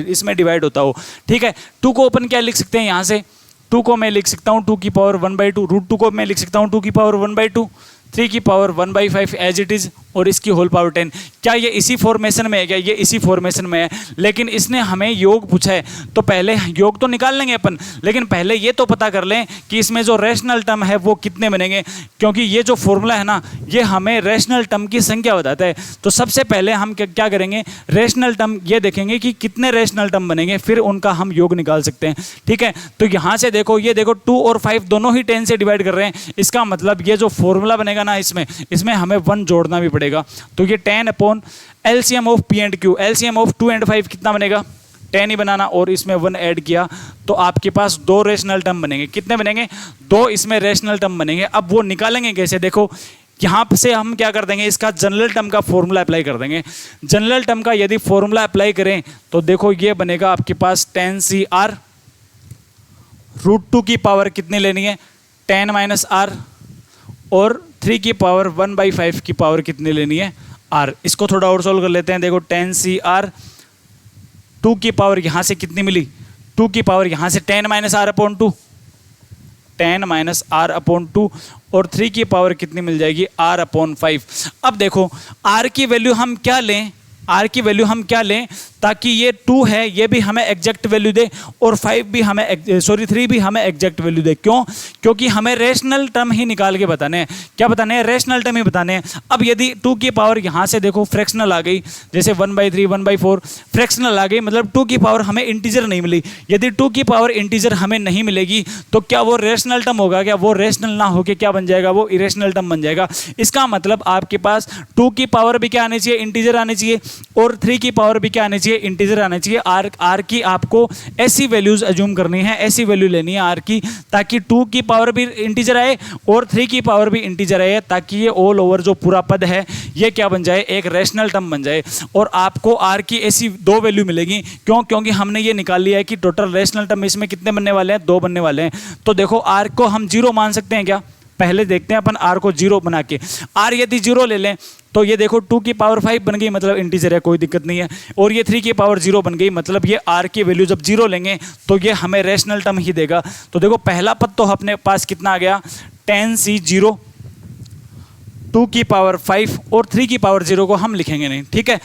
इसमें डिवाइड होता हो। ठीक है, 2 को अपन क्या लिख सकते हैं, यहाँ से 2 को मैं लिख सकता हूँ 2 की पावर 1/2, √2 को मैं लिख सकता हूँ 2 की पावर 1/2, 3 की पावर 1/5 एज इट इज़ और इसकी होल पावर 10। क्या ये इसी फॉर्मेशन में है, क्या ये इसी फॉर्मेशन में है, लेकिन इसने हमें योग पूछा है तो पहले योग तो निकाल लेंगे अपन, लेकिन पहले ये तो पता कर लें कि इसमें जो रेशनल टर्म है वो कितने बनेंगे, क्योंकि ये जो फॉर्मूला है ना ये हमें रेशनल टर्म की संख्या बताता है। तो सबसे पहले हम क्या करेंगे, रेशनल टर्म ये देखेंगे कि कितने रेशनल टर्म बनेंगे, फिर उनका हम योग निकाल सकते हैं। ठीक है, तो यहाँ से देखो, ये देखो 2 और 5 दोनों ही 10 से डिवाइड कर रहे हैं, इसका मतलब ये जो फॉर्मूला बनेगा ना इसमें हमें 1 जोड़ना भी पड़ेगा। तो ये 10 upon LCM of P and Q, LCM of 2 and 5 कितना बनेगा, 10 ही बनाना और इसमें 1 ऐड किया तो आपके पास 2 रेशनल टर्म बनेंगे। कितने बनेंगे, 2 इसमें रेशनल टर्म बनेंगे। अब वो निकालेंगे कैसे, देखो यहाँ से हम क्या कर देंगे, इसका जनरल टर्म का फॉर्मूला अप्लाई कर देंगे। जनरल टर्म का यदि फॉर्मूला अप्लाई करें तो देखो ये बनेगा आपके पास tan CR, √2 की पावर कितनी लेनी है, 10 - R और 3 की पावर 1/5 की पावर कितनी लेनी है, R। इसको थोड़ा और सोल्व कर लेते हैं। देखो tan CR 2 की पावर यहाँ से कितनी मिली, 2 की पावर यहाँ से 10 - R/2, 10 - R/2 और 3 की पावर कितनी मिल जाएगी, R/5। अब देखो R की वैल्यू हम क्या लें, R की वैल्यू हम क्या लें ताकि ये 2 है ये भी हमें एग्जैक्ट वैल्यू दे और 3 भी हमें एग्जैक्ट वैल्यू दे। क्यों, क्योंकि हमें रेशनल टर्म ही निकाल के बताने हैं। क्या बताने हैं, रेशनल टर्म ही बताने हैं। अब यदि 2 की पावर यहाँ से देखो फ्रैक्शनल आ गई, जैसे 1/3 1/4 फ्रैक्शनल आ गई, मतलब 2 की पावर हमें इंटीजर नहीं मिली। यदि 2 की पावर इंटीजर हमें नहीं मिलेगी तो क्या वो रेशनल टर्म होगा, क्या वो रेशनल ना होकर क्या बन जाएगा, वो इरेशनल टर्म बन जाएगा। इसका मतलब आपके पास 2 की पावर भी क्या आनी चाहिए, इंटीजर आनी चाहिए और 3 की पावर भी क्या आनी चाहिए, इंटीजर आना चाहिए। आर की आपको ऐसी वैल्यूज अज्यूम करनी है, ऐसी वैल्यू लेनी है आर की ताकि 2 की पावर भी इंटीजर आए और 3 की पावर भी इंटीजर आए, ताकि ये ऑल ओवर जो पूरा पद है ये क्या बन जाए, एक रैशनल टर्म बन जाए। और आपको आर की ऐसी 2 वैल्यू मिलेगी। क्यों, क्योंकि हमने ये निकाल लिया है कि टोटल रैशनल टर्म इसमें कितने बनने वाले हैं, 2 बनने वाले हैं। तो देखो आर को हम 0 मान सकते हैं क्या, पहले देखते हैं अपन r को 0 बना के। r यदि 0 ले लें तो ये देखो 2 की पावर 5 बन गई, मतलब इंटीजर है, कोई दिक्कत नहीं है। और ये 3 की पावर 0 बन गई, मतलब ये r की वैल्यू जब 0 लेंगे तो ये हमें रेशनल टर्म ही देगा। तो देखो पहला पद तो अपने पास कितना आ गया, 10c0, 2 की पावर 5 और 3 की पावर 0 को हम लिखेंगे नहीं, ठीक है,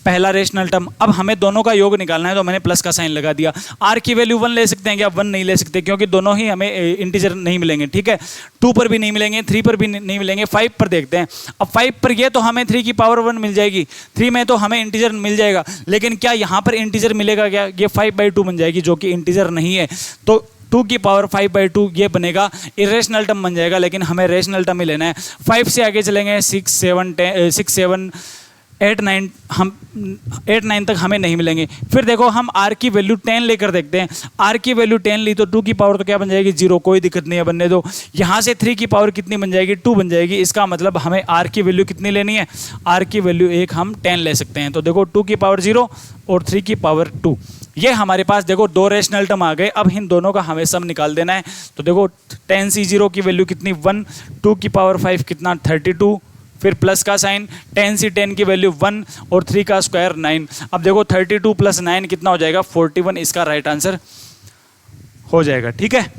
पहला रेशनल टर्म। अब हमें दोनों का योग निकालना है तो मैंने प्लस का साइन लगा दिया। r की वैल्यू 1 ले सकते हैं क्या, 1 नहीं ले सकते क्योंकि दोनों ही हमें इंटीजर नहीं मिलेंगे, ठीक है, 2 पर भी नहीं मिलेंगे, 3 पर भी नहीं मिलेंगे, 5 पर देखते हैं। अब 5 पर ये तो हमें 3 की पावर 1 मिल जाएगी, 3 में तो हमें इंटीजर मिल जाएगा, लेकिन क्या यहाँ पर इंटीजर मिलेगा क्या, ये 5/2 बन जाएगी जो कि इंटीजर नहीं है। तो 2 की पावर 5/2 ये बनेगा, इरेशनल टर्म बन जाएगा, लेकिन हमें रेशनल टर्म ही लेना है। 5 से आगे चलेंगे 6 7 8 9, हम 8 9 तक हमें नहीं मिलेंगे। फिर देखो हम r की वैल्यू 10 लेकर देखते हैं, r की वैल्यू 10 ली तो 2 की पावर तो क्या बन जाएगी, 0, कोई दिक्कत नहीं है, बनने दो। यहाँ से 3 की पावर कितनी बन जाएगी, 2 बन जाएगी। इसका मतलब हमें r की वैल्यू कितनी लेनी है, r की वैल्यू 1 हम 10 ले सकते हैं। तो देखो 2 की पावर 0 और 3 की पावर 2, ये हमारे पास देखो 2 रेशनल टर्म आ गए। अब इन दोनों का हमें सम निकाल देना है। तो देखो 10c0 की वैल्यू कितनी 1, 2 की पावर 5 कितना 32, फिर प्लस का साइन, 10c10 की वैल्यू 1 और 3 का स्क्वायर 9। अब देखो 32 + 9 कितना हो जाएगा, 41, इसका राइट आंसर हो जाएगा, ठीक है।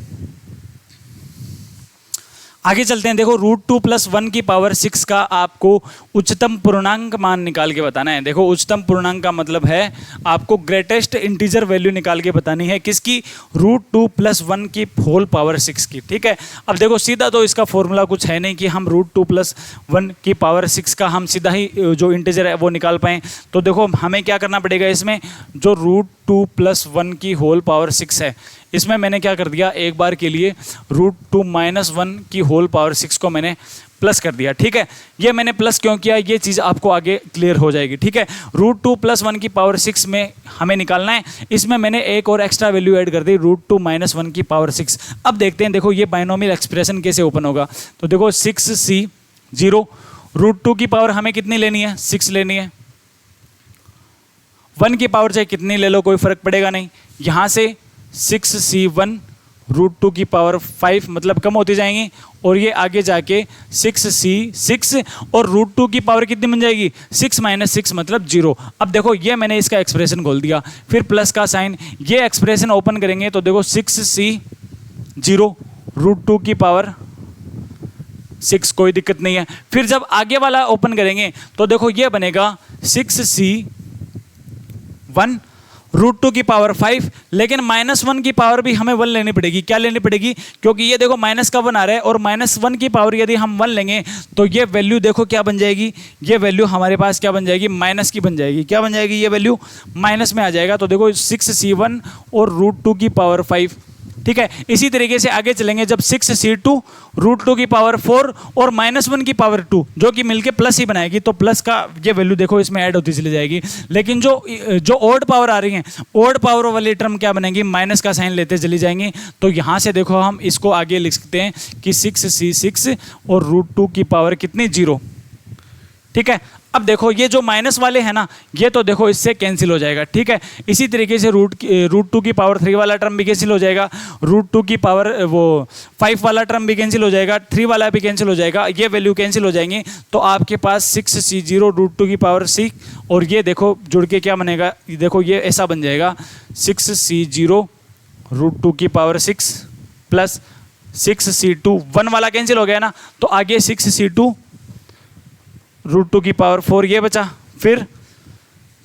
आगे चलते हैं। देखो √2 + 1 की पावर 6 का आपको उच्चतम पूर्णांक मान निकाल के बताना है। देखो उच्चतम पूर्णांक का मतलब है आपको ग्रेटेस्ट इंटीजर वैल्यू निकाल के बतानी है, किसकी, √2 + 1 की होल पावर 6 की, ठीक है। अब देखो सीधा तो इसका फॉर्मूला कुछ है नहीं कि हम √2 + 1 की पावर 6 का हम सीधा ही जो इंटीजर है वो निकाल पाएँ। तो देखो हमें क्या करना पड़ेगा, इसमें जो √2 + 1 की होल पावर 6 है, इसमें मैंने क्या कर दिया, एक बार के लिए √2 - 1 की होल पावर 6 को मैंने प्लस कर दिया, ठीक है। ये मैंने प्लस क्यों किया, ये चीज़ आपको आगे क्लियर हो जाएगी, ठीक है। √2 + 1 की पावर 6 में हमें निकालना है, इसमें मैंने एक और एक्स्ट्रा वैल्यू ऐड कर दी, √2 - 1 की पावर 6। अब देखते हैं, देखो ये बाइनोमियल एक्सप्रेशन कैसे ओपन होगा। तो देखो 6c0, √2 की पावर हमें कितनी लेनी है, 6 लेनी है, 1 की पावर चाहे कितनी ले लो कोई फर्क पड़ेगा नहीं। यहाँ से 6c1 √2 की पावर 5 मतलब कम होती जाएंगी, और ये आगे जाके 6c6 और √2 की पावर कितनी बन जाएगी, 6 - 6 मतलब 0। अब देखो ये मैंने इसका एक्सप्रेशन खोल दिया, फिर प्लस का साइन, ये एक्सप्रेशन ओपन करेंगे तो देखो 6c0 √2 की पावर 6, कोई दिक्कत नहीं है। फिर जब आगे वाला ओपन करेंगे तो देखो ये बनेगा 6c1 √2 की पावर 5, लेकिन -1 की पावर भी हमें 1 लेनी पड़ेगी। क्या लेनी पड़ेगी, क्योंकि ये देखो माइनस का 1 आ रहा है, और -1 की पावर यदि हम 1 लेंगे तो ये वैल्यू देखो क्या बन जाएगी, ये वैल्यू हमारे पास क्या बन जाएगी, माइनस की बन जाएगी। क्या बन जाएगी, ये वैल्यू माइनस में आ जाएगा। तो देखो 6c1 और √2 की पावर 5, ठीक है। इसी तरीके से आगे चलेंगे, जब 6c2 √2 की पावर 4 और -1 की पावर 2 जो कि मिलके प्लस ही बनाएगी, तो प्लस का ये वैल्यू देखो इसमें ऐड होती चली जाएगी। लेकिन जो ओड पावर आ रही है, ओड पावर वाली टर्म क्या बनेगी, माइनस का साइन लेते चली जाएंगी। तो यहाँ से देखो हम इसको आगे लिख सकते हैं कि 6c6 और √2 की पावर कितनी, 0, ठीक है। अब देखो ये जो माइनस वाले हैं ना, ये तो देखो इससे कैंसिल हो जाएगा, ठीक है। इसी तरीके से √2 की पावर 3 वाला टर्म भी कैंसिल हो जाएगा, √2 की पावर 5 वाला टर्म भी कैंसिल हो जाएगा, 3 वाला भी कैंसिल हो जाएगा, ये वैल्यू कैंसिल हो जाएंगी। तो आपके पास 6c0 √2 की पावर 6, और ये देखो जुड़ के क्या बनेगा, देखो ये ऐसा बन जाएगा 6c0 √2 की पावर 6 प्लस 6c2, 1 वाला कैंसिल हो गया ना, तो आगे 6c2 √2 की पावर 4 ये बचा, फिर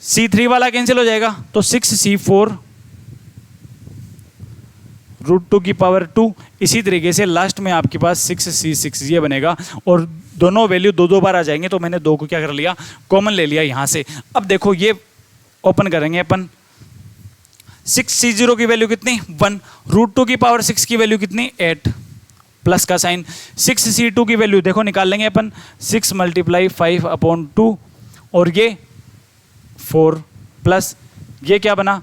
c3 वाला कैंसिल हो जाएगा, तो 6c4 √2 की पावर 2। इसी तरीके से लास्ट में आपके पास 6c6 ये बनेगा, और दोनों वैल्यू दो बार आ जाएंगे। तो मैंने 2 को क्या कर लिया, कॉमन ले लिया यहाँ से। अब देखो ये ओपन करेंगे अपन, 6c0 की वैल्यू कितनी, 1, √2 की पावर 6 की वैल्यू कितनी, 8, प्लस का साइन, 6c2 की वैल्यू देखो निकाल लेंगे अपन, 6 × 5/2, और ये 4 प्लस ये क्या बना,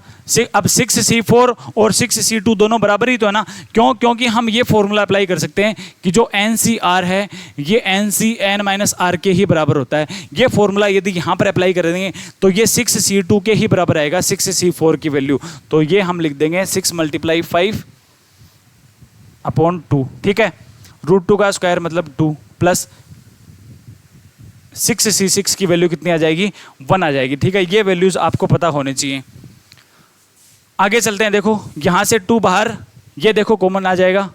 अब 6c4 और 6c2 दोनों बराबर ही तो है ना। क्यों, क्योंकि हम ये फॉर्मूला अप्लाई कर सकते हैं कि जो NCR है ये NC(n-r) के ही बराबर होता है। ये फॉर्मूला यदि यहाँ पर अप्लाई कर देंगे तो ये 6c2 के ही बराबर आएगा 6c4 की वैल्यू। तो ये हम लिख देंगे 6 × 5/2, ठीक है। √2 का स्क्वायर मतलब 2 प्लस 6c6 की वैल्यू कितनी आ जाएगी, 1 आ जाएगी। ठीक है, ये वैल्यूज आपको पता होने चाहिए। आगे चलते हैं, देखो यहाँ से 2 बाहर, ये देखो कॉमन आ जाएगा।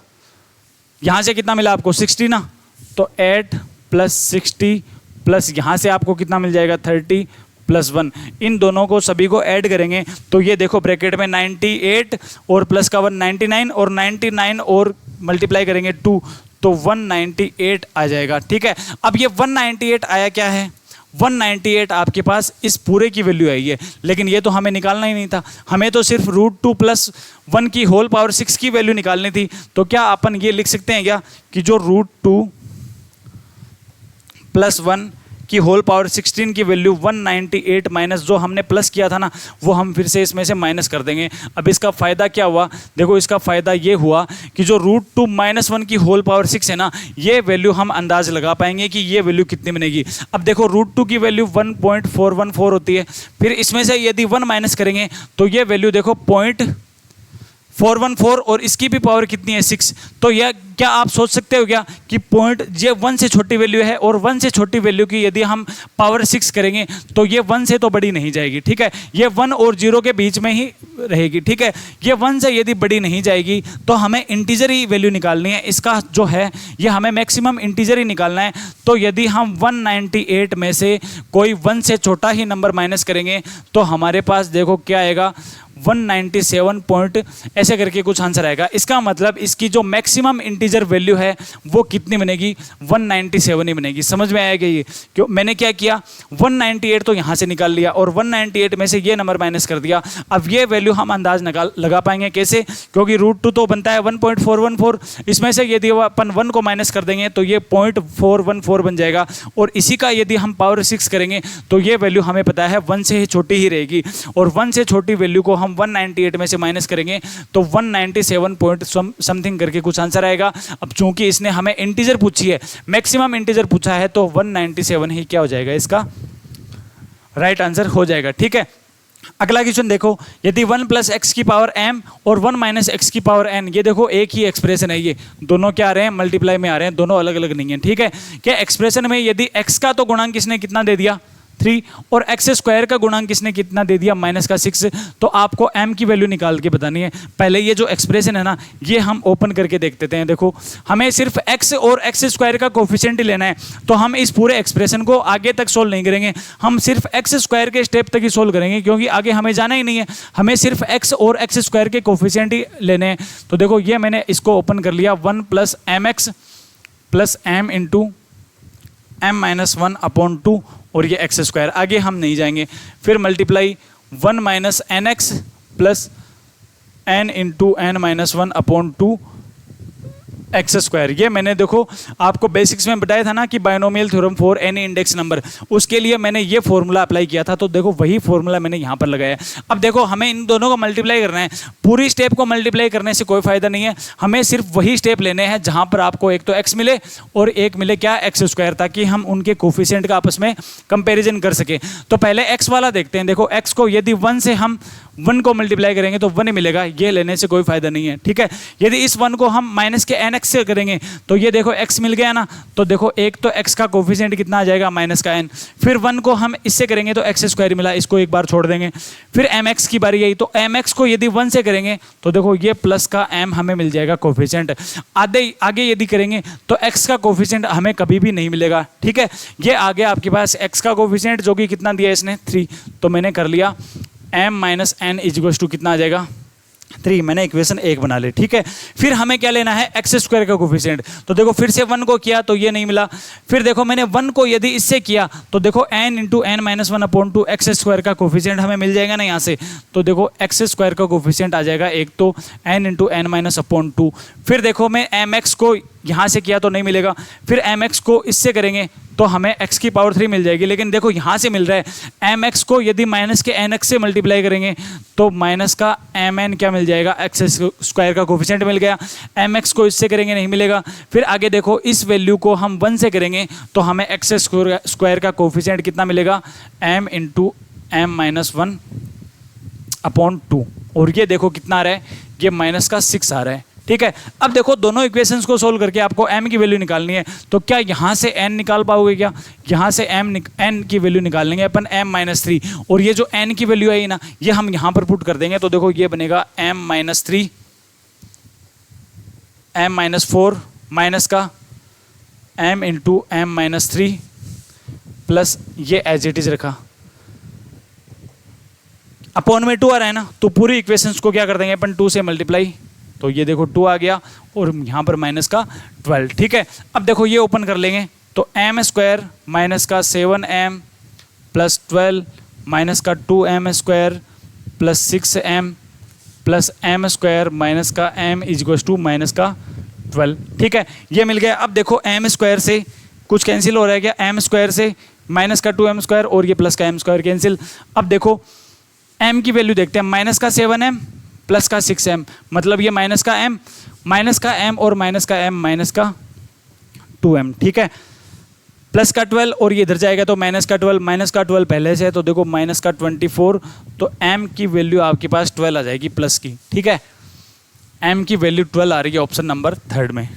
यहाँ से कितना मिला आपको 60 ना, तो 8 प्लस 60 प्लस यहाँ से आपको कितना मिल जाएगा 30 प्लस 1। इन दोनों को सभी को ऐड करेंगे तो ये देखो ब्रैकेट में 98 और प्लस का 1 99 और 99 और मल्टीप्लाई करेंगे 2 तो 198 आ जाएगा। ठीक है, अब ये 198 आया क्या है, 198 आपके पास इस पूरे की वैल्यू आई है, लेकिन ये तो हमें निकालना ही नहीं था, हमें तो सिर्फ √2 प्लस 1 की होल पावर 6 की वैल्यू निकालनी थी। तो क्या अपन ये लिख सकते हैं क्या कि जो √2 प्लस 1 की होल पावर 16 की वैल्यू 198 माइनस जो हमने प्लस किया था ना, वो हम फिर से इसमें से माइनस कर देंगे। अब इसका फ़ायदा क्या हुआ, देखो इसका फ़ायदा ये हुआ कि जो √2 माइनस 1 की होल पावर 6 है ना, ये वैल्यू हम अंदाज लगा पाएंगे कि ये वैल्यू कितनी बनेगी। अब देखो √2 की वैल्यू 1.414 होती है, फिर इसमें से यदि 1 माइनस करेंगे तो ये वैल्यू देखो 0.414 और इसकी भी पावर कितनी है 6। तो यह क्या आप सोच सकते हो क्या कि पॉइंट ये 1 से छोटी वैल्यू है और 1 से छोटी वैल्यू की यदि हम पावर 6 करेंगे तो ये 1 से तो बड़ी नहीं जाएगी। ठीक है, ये 1 और 0 के बीच में ही रहेगी। ठीक है, ये 1 से यदि बड़ी नहीं जाएगी तो हमें इंटीजर ही वैल्यू निकालनी है, इसका जो है ये हमें मैक्सिमम इंटीजर ही निकालना है। तो यदि हम 198 में से कोई 1 से छोटा ही नंबर माइनस करेंगे तो हमारे पास देखो क्या आएगा 197 पॉइंट ऐसे करके कुछ आंसर आएगा। इसका मतलब इसकी जो मैक्सिमम इंटीजर वैल्यू है वो कितनी बनेगी, 197 ही बनेगी। समझ में आएगा ये, क्यों मैंने क्या किया 198 तो यहाँ से निकाल लिया और 198 में से ये नंबर माइनस कर दिया। अब ये वैल्यू हम अंदाज लगा पाएंगे कैसे, क्योंकि √2 तो बनता है 1.414, इसमें से यदि अपन 1 को माइनस कर देंगे तो ये 0.414 बन जाएगा और इसी का यदि हम पावर 6 करेंगे तो ये वैल्यू हमें पता है 1 से छोटी ही रहेगी और 1 से छोटी वैल्यू को हम 198 में से माइनस करेंगे तो 197 पॉइंट समथिंग करके कुछ आंसर आएगा। अब चूंकि इसने हमें इंटीजर पूछी है, मैक्सिमम इंटीजर पूछा है, तो 197 ही क्या हो जाएगा, इसका राइट आंसर हो जाएगा। ठीक है, अगला क्वेश्चन देखो, यदि 1 प्लस एक्स की पावर m और 1 माइनस एक्स की पावर n, ये देखो एक ही एक्सप्रेशन है, ये दोनों क्या आ रहे हैं मल्टीप्लाई में आ रहे हैं, दोनों अलग अलग नहीं है। ठीक है, क्या एक्सप्रेशन में यदि x का तो गुणांक किसने कितना दे दिया 3 और एक्स स्क्वायर का गुणांक किसने कितना दे दिया माइनस का 6, तो आपको m की वैल्यू निकाल के बतानी है। पहले ये जो एक्सप्रेशन है ना, ये हम ओपन करके देख देते हैं। देखो हमें सिर्फ x और एक्स स्क्वायर का कोफिशिएंट ही लेना है, तो हम इस पूरे एक्सप्रेशन को आगे तक सोल्व नहीं करेंगे, हम सिर्फ एक्स स्क्वायर के स्टेप तक ही सोल्व करेंगे, क्योंकि आगे हमें जाना ही नहीं है, हमें सिर्फ x और एक्स स्क्वायर के कोफिशिएंट ही लेने हैं। तो देखो ये मैंने इसको ओपन कर लिया, 1 plus mx plus m into m-1/2 और ये एक्स स्क्वायर, आगे हम नहीं जाएंगे। फिर multiply 1 minus n x plus n into n-1/2 x square. ये मैंने देखो आपको बेसिक्स में बताया था ना कि binomial theorem for any index number, उसके लिए मैंने ये फॉर्मूला अप्लाई किया था, तो देखो वही फॉर्मूला मैंने यहाँ पर लगाया। अब देखो हमें इन दोनों को मल्टीप्लाई करना है, पूरी स्टेप को मल्टीप्लाई करने से कोई फायदा नहीं है, हमें सिर्फ वही स्टेप लेने हैं जहाँ पर आपको एक तो x मिले और एक मिले क्या एक्स स्क्वायर, ताकि हम उनके कोफिशिएंट का आपस में कंपेरिजन कर सके। तो पहले x वाला देखते हैं। देखो x को यदि 1 से हम 1 को मल्टीप्लाई करेंगे तो 1 ही मिलेगा, ये लेने से कोई फायदा नहीं है। ठीक है, यदि इस 1 को हम माइनस के n x से करेंगे तो ये देखो x मिल गया ना, तो देखो एक तो x का कोफिशिएंट कितना आ जाएगा माइनस का n, फिर 1 को हम इससे करेंगे तो एक्स स्क्वायर मिला, इसको एक बार छोड़ देंगे। फिर mx की बारी आई, तो mx को यदि 1 से करेंगे तो देखो ये प्लस का m हमें मिल जाएगा कोफिशिएंट। आगे यदि करेंगे तो x का कोफिशिएंट हमें कभी भी नहीं मिलेगा। ठीक है, ये आ गया आपके पास x का कोफिशिएंट जो कि कितना दिया इसने 3, तो मैंने कर लिया m-n इक्वल्स टू कितना आ जाएगा 3, मैंने इक्वेशन 1 बना ली। ठीक है, फिर हमें क्या लेना है एक्स स्क्वायर का कोफिशिएंट, तो देखो फिर से 1 को किया तो ये नहीं मिला, फिर देखो मैंने 1 को यदि इससे किया तो देखो n into n-1/2 x square का कोफिशिएंट हमें मिल जाएगा ना यहाँ से, तो देखो एक्स स्क्वायर का कोफिशिएंट आ जाएगा एक तो n इंटू n-2। फिर देखो मैं mx को यहाँ से किया तो नहीं मिलेगा, फिर mx को इससे करेंगे तो हमें x की पावर 3 मिल जाएगी, लेकिन देखो यहाँ से मिल रहा है mx को यदि माइनस के nx से मल्टीप्लाई करेंगे तो माइनस का mn क्या मिल जाएगा, एक्स स्क्वायर का कोफिशिएंट मिल गया। mx को इससे करेंगे नहीं मिलेगा, फिर आगे देखो इस वैल्यू को हम 1 से करेंगे तो हमें एक्स स्क्वायर का कोफिशिएंट कितना मिलेगा m इंटू m-1/2, और ये देखो कितना आ रहा है, ये माइनस का 6 आ रहा है। ठीक है। अब देखो दोनों इक्वेशंस को सोल्व करके आपको m की वैल्यू निकालनी है, तो क्या यहाँ से n निकाल पाओगे? क्या यहाँ से n की वैल्यू निकाल लेंगे अपन m-3, और ये जो n की वैल्यू है ना, ये हम यहाँ पर पुट कर देंगे, तो देखो ये बनेगा m-3 m-4 माइनस का m इंटू m-3 प्लस ये एज इट इज रखा, अपॉन में 2 आ रहा है ना, तो पूरी इक्वेशंस को क्या कर देंगे अपन 2 से मल्टीप्लाई, तो ये देखो 2 आ गया और यहाँ पर माइनस का 12। ठीक है, अब देखो ये ओपन कर लेंगे, तो m² माइनस का 7m प्लस 12 माइनस का 2m² plus 6m plus m² minus का m इज टू माइनस का 12। ठीक है, ये मिल गया। अब देखो m² से कुछ कैंसिल हो रहा है क्या? m² से माइनस का 2m² और ये प्लस का m² कैंसिल। अब देखो m की वैल्यू देखते हैं, माइनस का 7m प्लस का 6m, मतलब ये माइनस का m और माइनस का m माइनस का 2m। ठीक है, प्लस का 12 और ये इधर जाएगा तो माइनस का 12 पहले से है, तो देखो माइनस का 24, तो m की वैल्यू आपके पास 12 आ जाएगी प्लस की। ठीक है, m की वैल्यू 12 आ रही है ऑप्शन नंबर 3 में।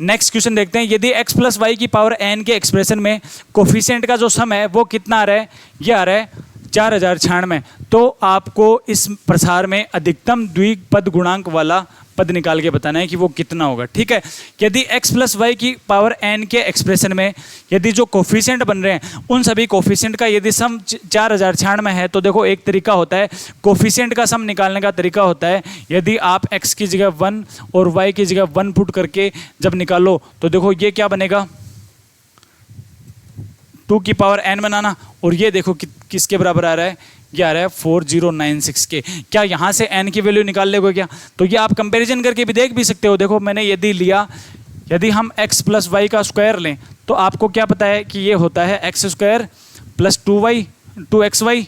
नेक्स्ट क्वेश्चन देखते हैं, यदि x प्लस वाई की पावर n के एक्सप्रेशन में कोफिशिएंट का जो सम है वो कितना आ रहा है? ये आ रहा है 4096, तो आपको इस प्रसार में अधिकतम द्विपद गुणांक वाला पद निकाल के बताना है कि वो कितना होगा। ठीक है, यदि x प्लस वाई की पावर n के एक्सप्रेशन में यदि जो कोफिशिएंट बन रहे हैं उन सभी कोफिशिएंट का यदि सम 4096 है, तो देखो एक तरीका होता है कोफिशिएंट का सम निकालने का तरीका होता है, यदि आप x की जगह 1 और y की जगह 1 पुट करके जब निकालो, तो देखो ये क्या बनेगा 2 की पावर n बनाना, और ये देखो किसके बराबर आ रहा है? ये आ रहा है 4096 के। क्या यहाँ से n की वैल्यू निकाल लेंगे क्या? तो ये आप कंपैरिजन करके भी देख भी सकते हो। देखो मैंने यदि लिया, यदि हम x प्लस वाई का स्क्वायर लें, तो आपको क्या पता है कि ये होता है x² plus 2xy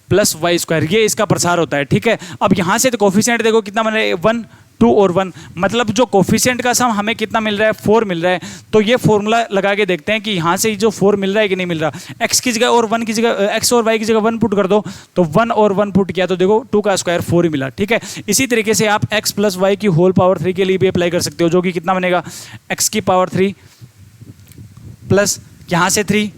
plus y², ये इसका प्रसार होता है। ठीक है, अब यहाँ से तो कोफिशिएंट देखो कितना बन रहा है 1 2 और 1, मतलब जो कोफिशिएंट का सम हमें कितना मिल रहा है 4 मिल रहा है। तो ये फॉर्मूला लगा के देखते हैं कि यहाँ से जो 4 मिल रहा है कि नहीं मिल रहा। x की जगह और 1 की जगह x और y की जगह 1 पुट कर दो, तो 1 और 1 पुट किया तो देखो 2 का स्क्वायर 4 ही मिला। ठीक है, इसी तरीके से आप x प्लस वाई की होल पावर 3 के लिए भी अप्लाई कर सकते हो, जो कि कितना बनेगा x की पावर 3 प्लस यहाँ से 3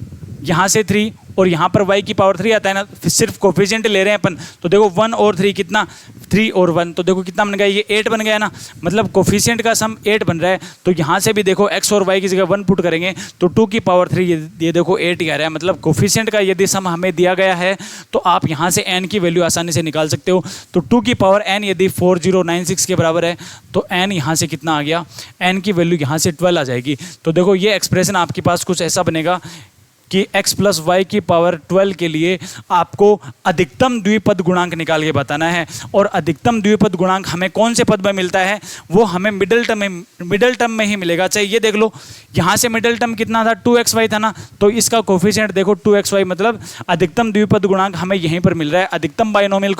यहाँ से 3 और यहाँ पर y की पावर 3 आता है ना, सिर्फ कोफिशिएंट ले रहे हैं अपन, तो देखो 1 और 3 कितना 3 और 1, तो देखो कितना बन गया, ये 8 बन गया ना, मतलब कोफिशिएंट का सम 8 बन रहा है। तो यहाँ से भी देखो x और y की जगह 1 पुट करेंगे तो 2 की पावर 3 ये देखो 8 ही आ रहा है, मतलब कोफिशिएंट का यदि सम हमें दिया गया है तो आप यहाँ से n की वैल्यू आसानी से निकाल सकते हो। तो 2 की पावर n यदि 4096 के बराबर है तो n यहाँ से कितना आ गया, n की वैल्यू यहाँ से 12 आ जाएगी। तो देखो ये एक्सप्रेशन आपके पास कुछ ऐसा बनेगा कि x प्लस वाई की पावर 12 के लिए आपको अधिकतम द्विपद गुणांक निकाल के बताना है, और अधिकतम द्विपद गुणांक हमें कौन से पद में मिलता है? वो हमें मिडिल टर्म में ही मिलेगा। चाहिए ये देख लो, यहाँ से मिडिल टर्म कितना था 2xy था ना, तो इसका कोफिशिएंट देखो 2xy, मतलब अधिकतम द्विपद गुणांक हमें यहीं पर मिल रहा है। अधिकतम बाइनोमियल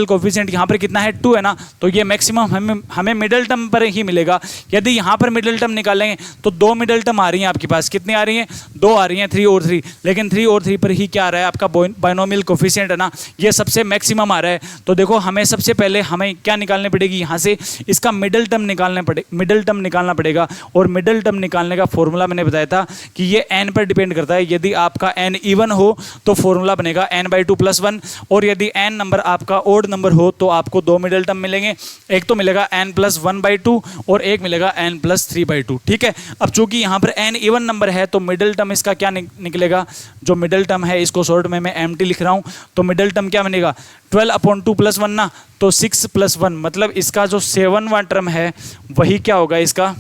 कोफिशिएंट यहाँ पर कितना है 2 है ना, तो ये मैक्सिमम हमें मिडिल टर्म पर ही मिलेगा। यदि यहाँ पर मिडिल टर्म निकालेंगे तो 2 मिडिल टर्म आ रही हैं आपके पास, कितनी आ रही हैं 2 आ रही हैं, 3 और 3, लेकिन 3 और 3 पर ही क्या आ रहा है आपका बाइनोमियल कोफिशिएंट है ना, ये सबसे मैक्सिमम आ रहा है। तो देखो हमें सबसे पहले हमें क्या निकालनी पड़ेगी, यहाँ से इसका मिडिल टर्म निकालना पड़ेगा। और मिडिल टर्म निकालने का फॉर्मूला मैंने बताया था कि ये n पर डिपेंड करता है। यदि आपका n इवन हो तो फॉर्मूला बनेगा n/2 + 1, और यदि n नंबर आपका ओड नंबर हो तो आपको 2 मिडिल टर्म मिलेंगे, एक तो मिलेगा n + 1/2 और एक मिलेगा n + 3/2। ठीक है, अब चूंकि यहाँ पर n इवन नंबर है तो मिडिल टर्म इसका क्या निकलेगा, जो मिडिल टर्म है इसको शॉर्ट में मैं एमटी लिख रहा हूँ, तो मिडिल टर्म क्या बनेगा 12/2 + 1 ना, तो 6 + 1, मतलब इसका जो 7वां टर्म है वही क्या होगा, इसका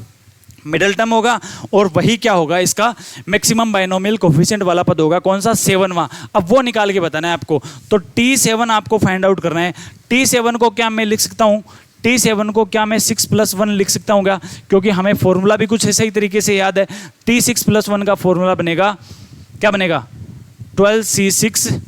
मिडिल टर्म होगा, और वही क्या होगा इसका मैक्सिमम बाइनोमियल कोफिशिएंट वाला पद होगा, कौन सा 7वां। अब वो निकाल के बताना है आपको, तो T7 आपको फाइंड आउट करना है। T7 को क्या मैं लिख सकता हूँ, T7 को क्या मैं 6 + 1 लिख सकता हूँ क्या, क्योंकि हमें फॉर्मूला भी कुछ ऐसे ही तरीके से याद है। T6 + 1 का फॉर्मूला बनेगा, क्या बनेगा 12C6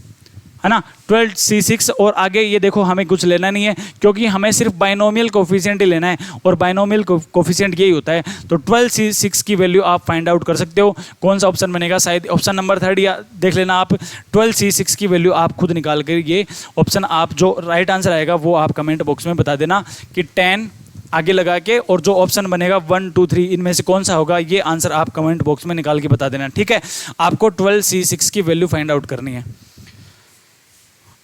है ना, 12c6 और आगे ये देखो हमें कुछ लेना नहीं है क्योंकि हमें सिर्फ बाइनोमियल कोफिशिएंट ही लेना है और बाइनोमियल कोफिशिएंट यही होता है। तो 12c6 की वैल्यू आप फाइंड आउट कर सकते हो। कौन सा ऑप्शन बनेगा, शायद ऑप्शन नंबर 3 या देख लेना आप। 12c6 की वैल्यू आप खुद निकाल कर ये ऑप्शन आप जो राइट आंसर आएगा वो आप कमेंट बॉक्स में बता देना कि 10 आगे लगा के, और जो ऑप्शन बनेगा 1 2 3 इनमें से कौन सा होगा ये आंसर आप कमेंट बॉक्स में निकाल के बता देना। ठीक है, आपको 12c6 की वैल्यू फाइंड आउट करनी है।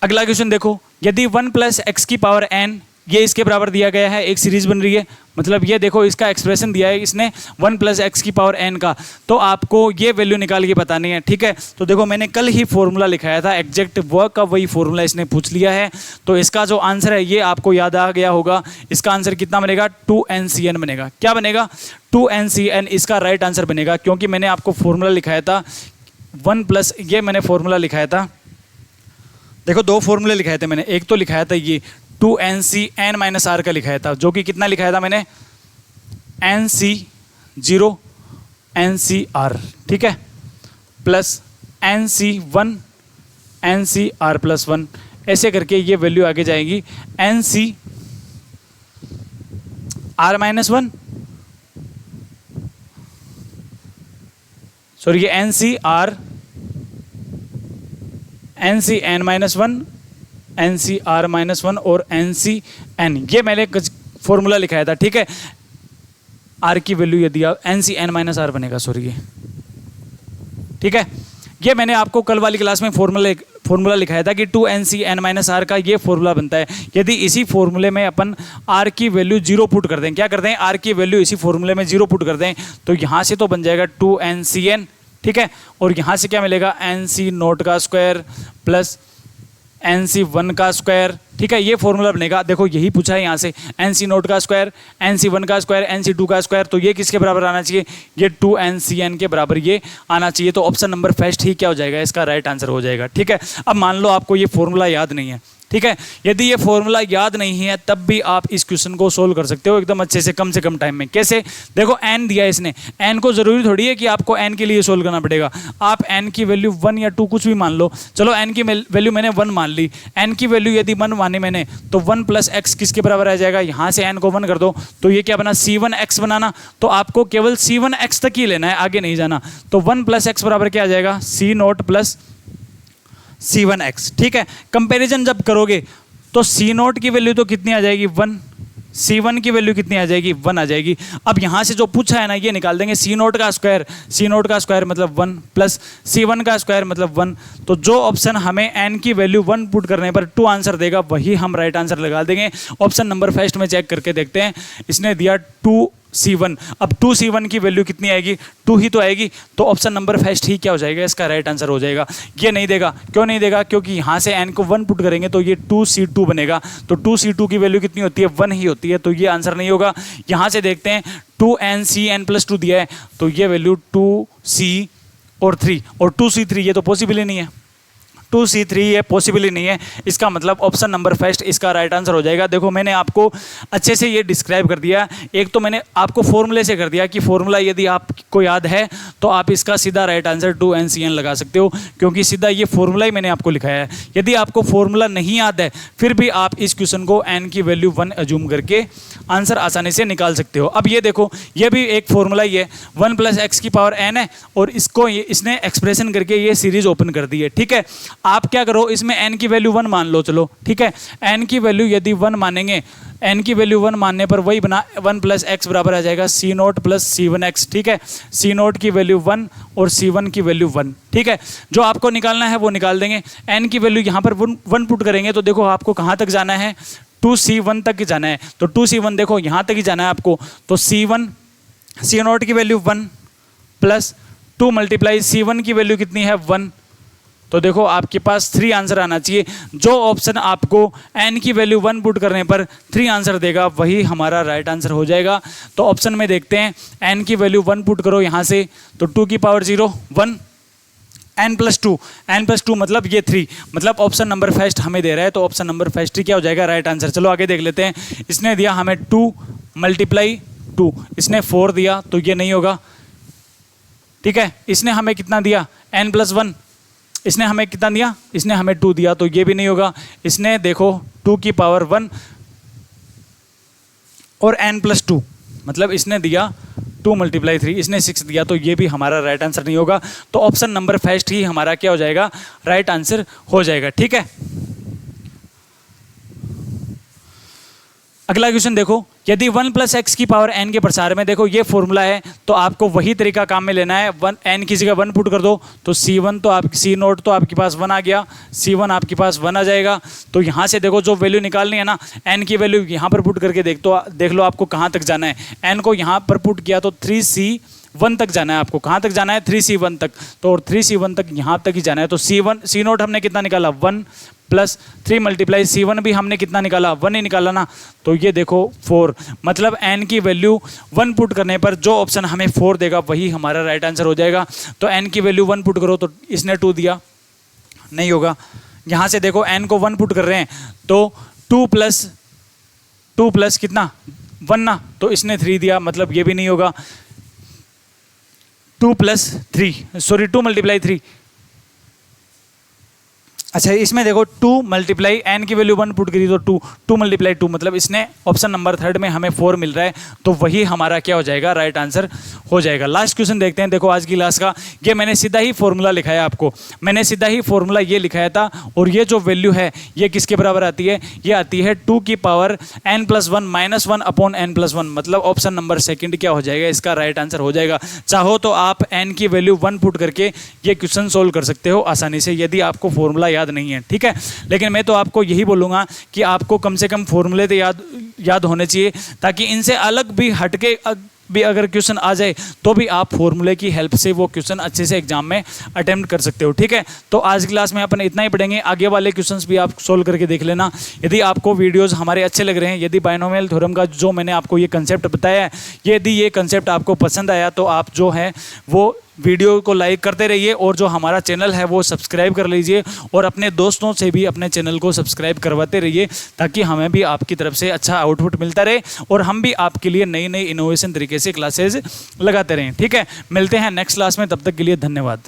अगला क्वेश्चन देखो, यदि 1 + x की पावर n ये इसके बराबर दिया गया है, एक सीरीज बन रही है, मतलब ये देखो इसका एक्सप्रेशन दिया है इसने 1 + x की पावर n का, तो आपको ये वैल्यू निकाल के बतानी है। ठीक है, तो देखो मैंने कल ही फॉर्मूला लिखाया था, एग्जैक्ट वर्क का वही फॉर्मूला इसने पूछ लिया है। तो इसका जो आंसर है ये आपको याद आ गया होगा। इसका आंसर कितना बनेगा, 2NCN बनेगा। क्या बनेगा, 2NCN इसका राइट आंसर बनेगा, क्योंकि मैंने आपको फॉर्मूला लिखाया था 1+, ये मैंने फॉर्मूला लिखाया था, देखो 2 फॉर्मूले लिखाए थे मैंने। एक तो लिखाया था ये 2NCN-R का लिखाया था, जो कि कितना लिखाया था मैंने, NC0 NCR, ठीक है, प्लस NC1 NCR+1, ऐसे करके ये वैल्यू आगे जाएगी NCR-1, सॉरी ये NCN-1 NCR-1 और NCN, ये मैंने फॉर्मूला लिखाया था। ठीक है, R की वैल्यू यदि आप NCN-R बनेगा, सॉरी ये, ठीक है, ये मैंने आपको कल वाली क्लास में फॉर्मूला लिखाया था कि 2NCN-R का ये फॉर्मूला बनता है। यदि इसी फॉर्मूले में अपन R की वैल्यू 0 पुट कर दें, क्या करते हैं, R की वैल्यू इसी फॉर्मूले में 0 पुट कर दें, तो यहाँ से तो बन जाएगा 2NCN, ठीक है, और यहाँ से क्या मिलेगा, NC0 का स्क्वायर प्लस NC1 का स्क्वायर। ठीक है, ये फॉर्मूला बनेगा। देखो यही पूछा है यहाँ से, NC0 का स्क्वायर, NC1 का स्क्वायर, NC2 का स्क्वायर, तो ये किसके बराबर आना चाहिए, ये 2NCN के बराबर ये आना चाहिए। तो ऑप्शन नंबर फर्स्ट ही क्या हो जाएगा, इसका राइट आंसर हो जाएगा। ठीक है, अब मान लो आपको ये फॉर्मूला याद नहीं है, ठीक है, यदि ये फॉर्मूला याद नहीं है तब भी आप इस क्वेश्चन को सोल्व कर सकते हो एकदम अच्छे से, कम से कम टाइम में। कैसे, देखो n दिया है इसने, n को जरूरी थोड़ी है कि आपको n के लिए सोल्व करना पड़ेगा। आप n की वैल्यू 1 या 2 कुछ भी मान लो, चलो n की वैल्यू मैंने 1 मान ली, n की वैल्यू यदि 1 मानी मैंने, तो 1 + x किसके बराबर आ जाएगा, यहाँ से n को 1 कर दो, तो ये क्या बना, C1x बनाना। तो आपको केवल C1x तक ही लेना है, आगे नहीं जाना। तो 1 + x बराबर क्या आ जाएगा, C0 + C1x। ठीक है, कंपैरिजन जब करोगे तो C0 की वैल्यू तो कितनी आ जाएगी, 1, C1 की वैल्यू कितनी आ जाएगी, 1 आ जाएगी। अब यहाँ से जो पूछा है ना, ये निकाल देंगे, C0 का स्क्वायर मतलब 1 प्लस C1 का स्क्वायर मतलब 1। तो जो ऑप्शन हमें n की वैल्यू 1 पुट करने पर 2 आंसर देगा, वही हम राइट आंसर लगा देंगे। ऑप्शन नंबर फर्स्ट में चेक करके देखते हैं, इसने दिया 2C1, अब 2C1 की वैल्यू कितनी आएगी, 2 ही तो आएगी। तो ऑप्शन नंबर फर्स्ट ही क्या हो जाएगा, इसका राइट आंसर हो जाएगा। ये नहीं देगा, क्यों नहीं देगा, क्योंकि यहाँ से n को 1 पुट करेंगे तो ये 2C2 बनेगा। तो 2C2 की वैल्यू कितनी होती है, 1 ही होती है, तो ये आंसर नहीं होगा। यहाँ से देखते हैं 2NCN+2 दिया है, तो ये वैल्यू 2C और 3 और 2C3, ये तो पॉसिबल ही नहीं है, 2C3 ये पॉसिबल ही नहीं है। इसका मतलब ऑप्शन नंबर फर्स्ट इसका राइट आंसर हो जाएगा। देखो मैंने आपको अच्छे से ये डिस्क्राइब कर दिया, एक तो मैंने आपको फॉर्मूले से कर दिया कि फॉर्मूला यदि आपको याद है तो आप इसका सीधा राइट आंसर 2NCN लगा सकते हो, क्योंकि सीधा ये फॉर्मूला ही मैंने आपको लिखाया है। यदि आपको फॉर्मूला नहीं याद है फिर भी आप इस क्वेश्चन को n की वैल्यू 1 अज्यूम करके आंसर आसानी से निकाल सकते हो। अब ये देखो, ये भी एक फॉर्मूला ही है, 1 + x की पावर n है, और इसको इसने एक्सप्रेशन करके ये सीरीज ओपन कर दी है। ठीक है, आप क्या करो, इसमें n की वैल्यू 1 मान लो, चलो ठीक है, n की वैल्यू यदि 1 मानेंगे, n की वैल्यू 1 मानने पर वही बना 1 + x बराबर आ जाएगा C0 + C1x। ठीक है, C0 की वैल्यू 1 और C1 की वैल्यू 1। ठीक है, जो आपको निकालना है वो निकाल देंगे। n की वैल्यू यहाँ पर 1 पुट करेंगे तो देखो आपको कहाँ तक जाना है, 2C1 तक ही जाना है। तो 2C1 देखो यहाँ तक ही जाना है आपको, तो C0 की वैल्यू 1 प्लस 2 × C1 की वैल्यू कितनी है, 1। तो देखो आपके पास 3 आंसर आना चाहिए। जो ऑप्शन आपको n की वैल्यू 1 पुट करने पर 3 आंसर देगा वही हमारा राइट आंसर हो जाएगा। तो ऑप्शन में देखते हैं, n की वैल्यू 1 पुट करो यहाँ से, तो 2 की पावर 0 1, n+2 मतलब ये 3, मतलब ऑप्शन नंबर फर्स्ट हमें दे रहा है, तो ऑप्शन नंबर फर्स्ट ही क्या हो जाएगा, राइट आंसर। चलो आगे देख लेते हैं। इसने दिया हमें 2 × 2, इसने 4 दिया, तो ये नहीं होगा। ठीक है, इसने हमें कितना दिया, n+1, इसने हमें कितना दिया, इसने हमें 2 दिया, तो ये भी नहीं होगा। इसने देखो 2 की पावर 1 और n+2, मतलब इसने दिया 2 × 3, इसने 6 दिया, तो ये भी हमारा राइट आंसर नहीं होगा। तो ऑप्शन नंबर फर्स्ट ही हमारा क्या हो जाएगा, राइट आंसर हो जाएगा। ठीक है, अगला क्वेश्चन देखो, यदि 1 + x की पावर n के प्रसार में, देखो ये फॉर्मूला है, तो आपको वही तरीका काम में लेना है। n की जगह 1 पुट कर दो, तो C1 तो आप C0 तो आपके पास 1 आ गया, C1 आपके पास 1 आ जाएगा। तो यहाँ से देखो जो वैल्यू निकालनी है ना, n की वैल्यू यहाँ पर पुट करके देख लो आपको कहाँ तक जाना है। n को यहाँ पर पुट किया तो 3C1 तक जाना है, आपको कहाँ तक जाना है, 3C1 तक, तो और 3C1 तक यहाँ तक ही जाना है। तो C0 हमने कितना निकाला, 1 + 3 × C1 भी हमने कितना निकाला, 1 ही निकाला ना। तो ये देखो 4, मतलब n की वैल्यू 1 पुट करने पर जो ऑप्शन हमें 4 देगा वही हमारा राइट आंसर हो जाएगा। तो n की वैल्यू 1 पुट करो, तो इसने 2 दिया, नहीं होगा। यहाँ से देखो n को 1 पुट कर रहे हैं, तो 2 + कितना 1 ना, तो इसने 3 दिया, मतलब ये भी नहीं होगा। 2 + 3 अच्छा, इसमें देखो 2 × n की वैल्यू 1 पुट करी, तो 2 × 2, मतलब इसने ऑप्शन नंबर 3 में हमें 4 मिल रहा है, तो वही हमारा क्या हो जाएगा, राइट आंसर हो जाएगा। लास्ट क्वेश्चन देखते हैं। देखो आज की क्लास का ये मैंने सीधा ही फॉर्मूला लिखाया, आपको मैंने सीधा ही फॉर्मूला ये लिखाया था, और ये जो वैल्यू है ये किसके बराबर आती है, ये आती है 2 की पावर n+1 -1 / n+1, मतलब ऑप्शन नंबर 2 क्या हो जाएगा, इसका राइट आंसर हो जाएगा। चाहो तो आप n की वैल्यू 1 पुट करके ये क्वेश्चन सोल्व कर सकते हो आसानी से, यदि आपको फॉर्मूला याद नहीं है। ठीक है, लेकिन मैं तो आपको यही बोलूंगा कि आपको कम से कम फॉर्मूले तो याद होने चाहिए, ताकि इनसे अलग भी हटके भी अगर क्वेश्चन आ जाए तो भी आप फॉर्मूले की हेल्प से वो क्वेश्चन अच्छे से एग्जाम में अटेम्प्ट कर सकते हो। ठीक है, तो आज की क्लास में अपन इतना ही पढ़ेंगे, आगे वाले क्वेश्चंस भी आप सोल्व करके देख लेना। यदि आपको वीडियोस हमारे अच्छे लग रहे हैं, यदि बायनोमियल थ्योरम का जो मैंने आपको ये कंसेप्ट बताया है, यदि ये कंसेप्ट आपको पसंद आया, तो आप जो है वो वीडियो को लाइक करते रहिए, और जो हमारा चैनल है वो सब्सक्राइब कर लीजिए, और अपने दोस्तों से भी अपने चैनल को सब्सक्राइब करवाते रहिए, ताकि हमें भी आपकी तरफ से अच्छा आउटपुट मिलता रहे, और हम भी आपके लिए नई नई इनोवेशन तरीके से क्लासेज लगाते रहें। ठीक है, मिलते हैं नेक्स्ट क्लास में, तब तक के लिए धन्यवाद।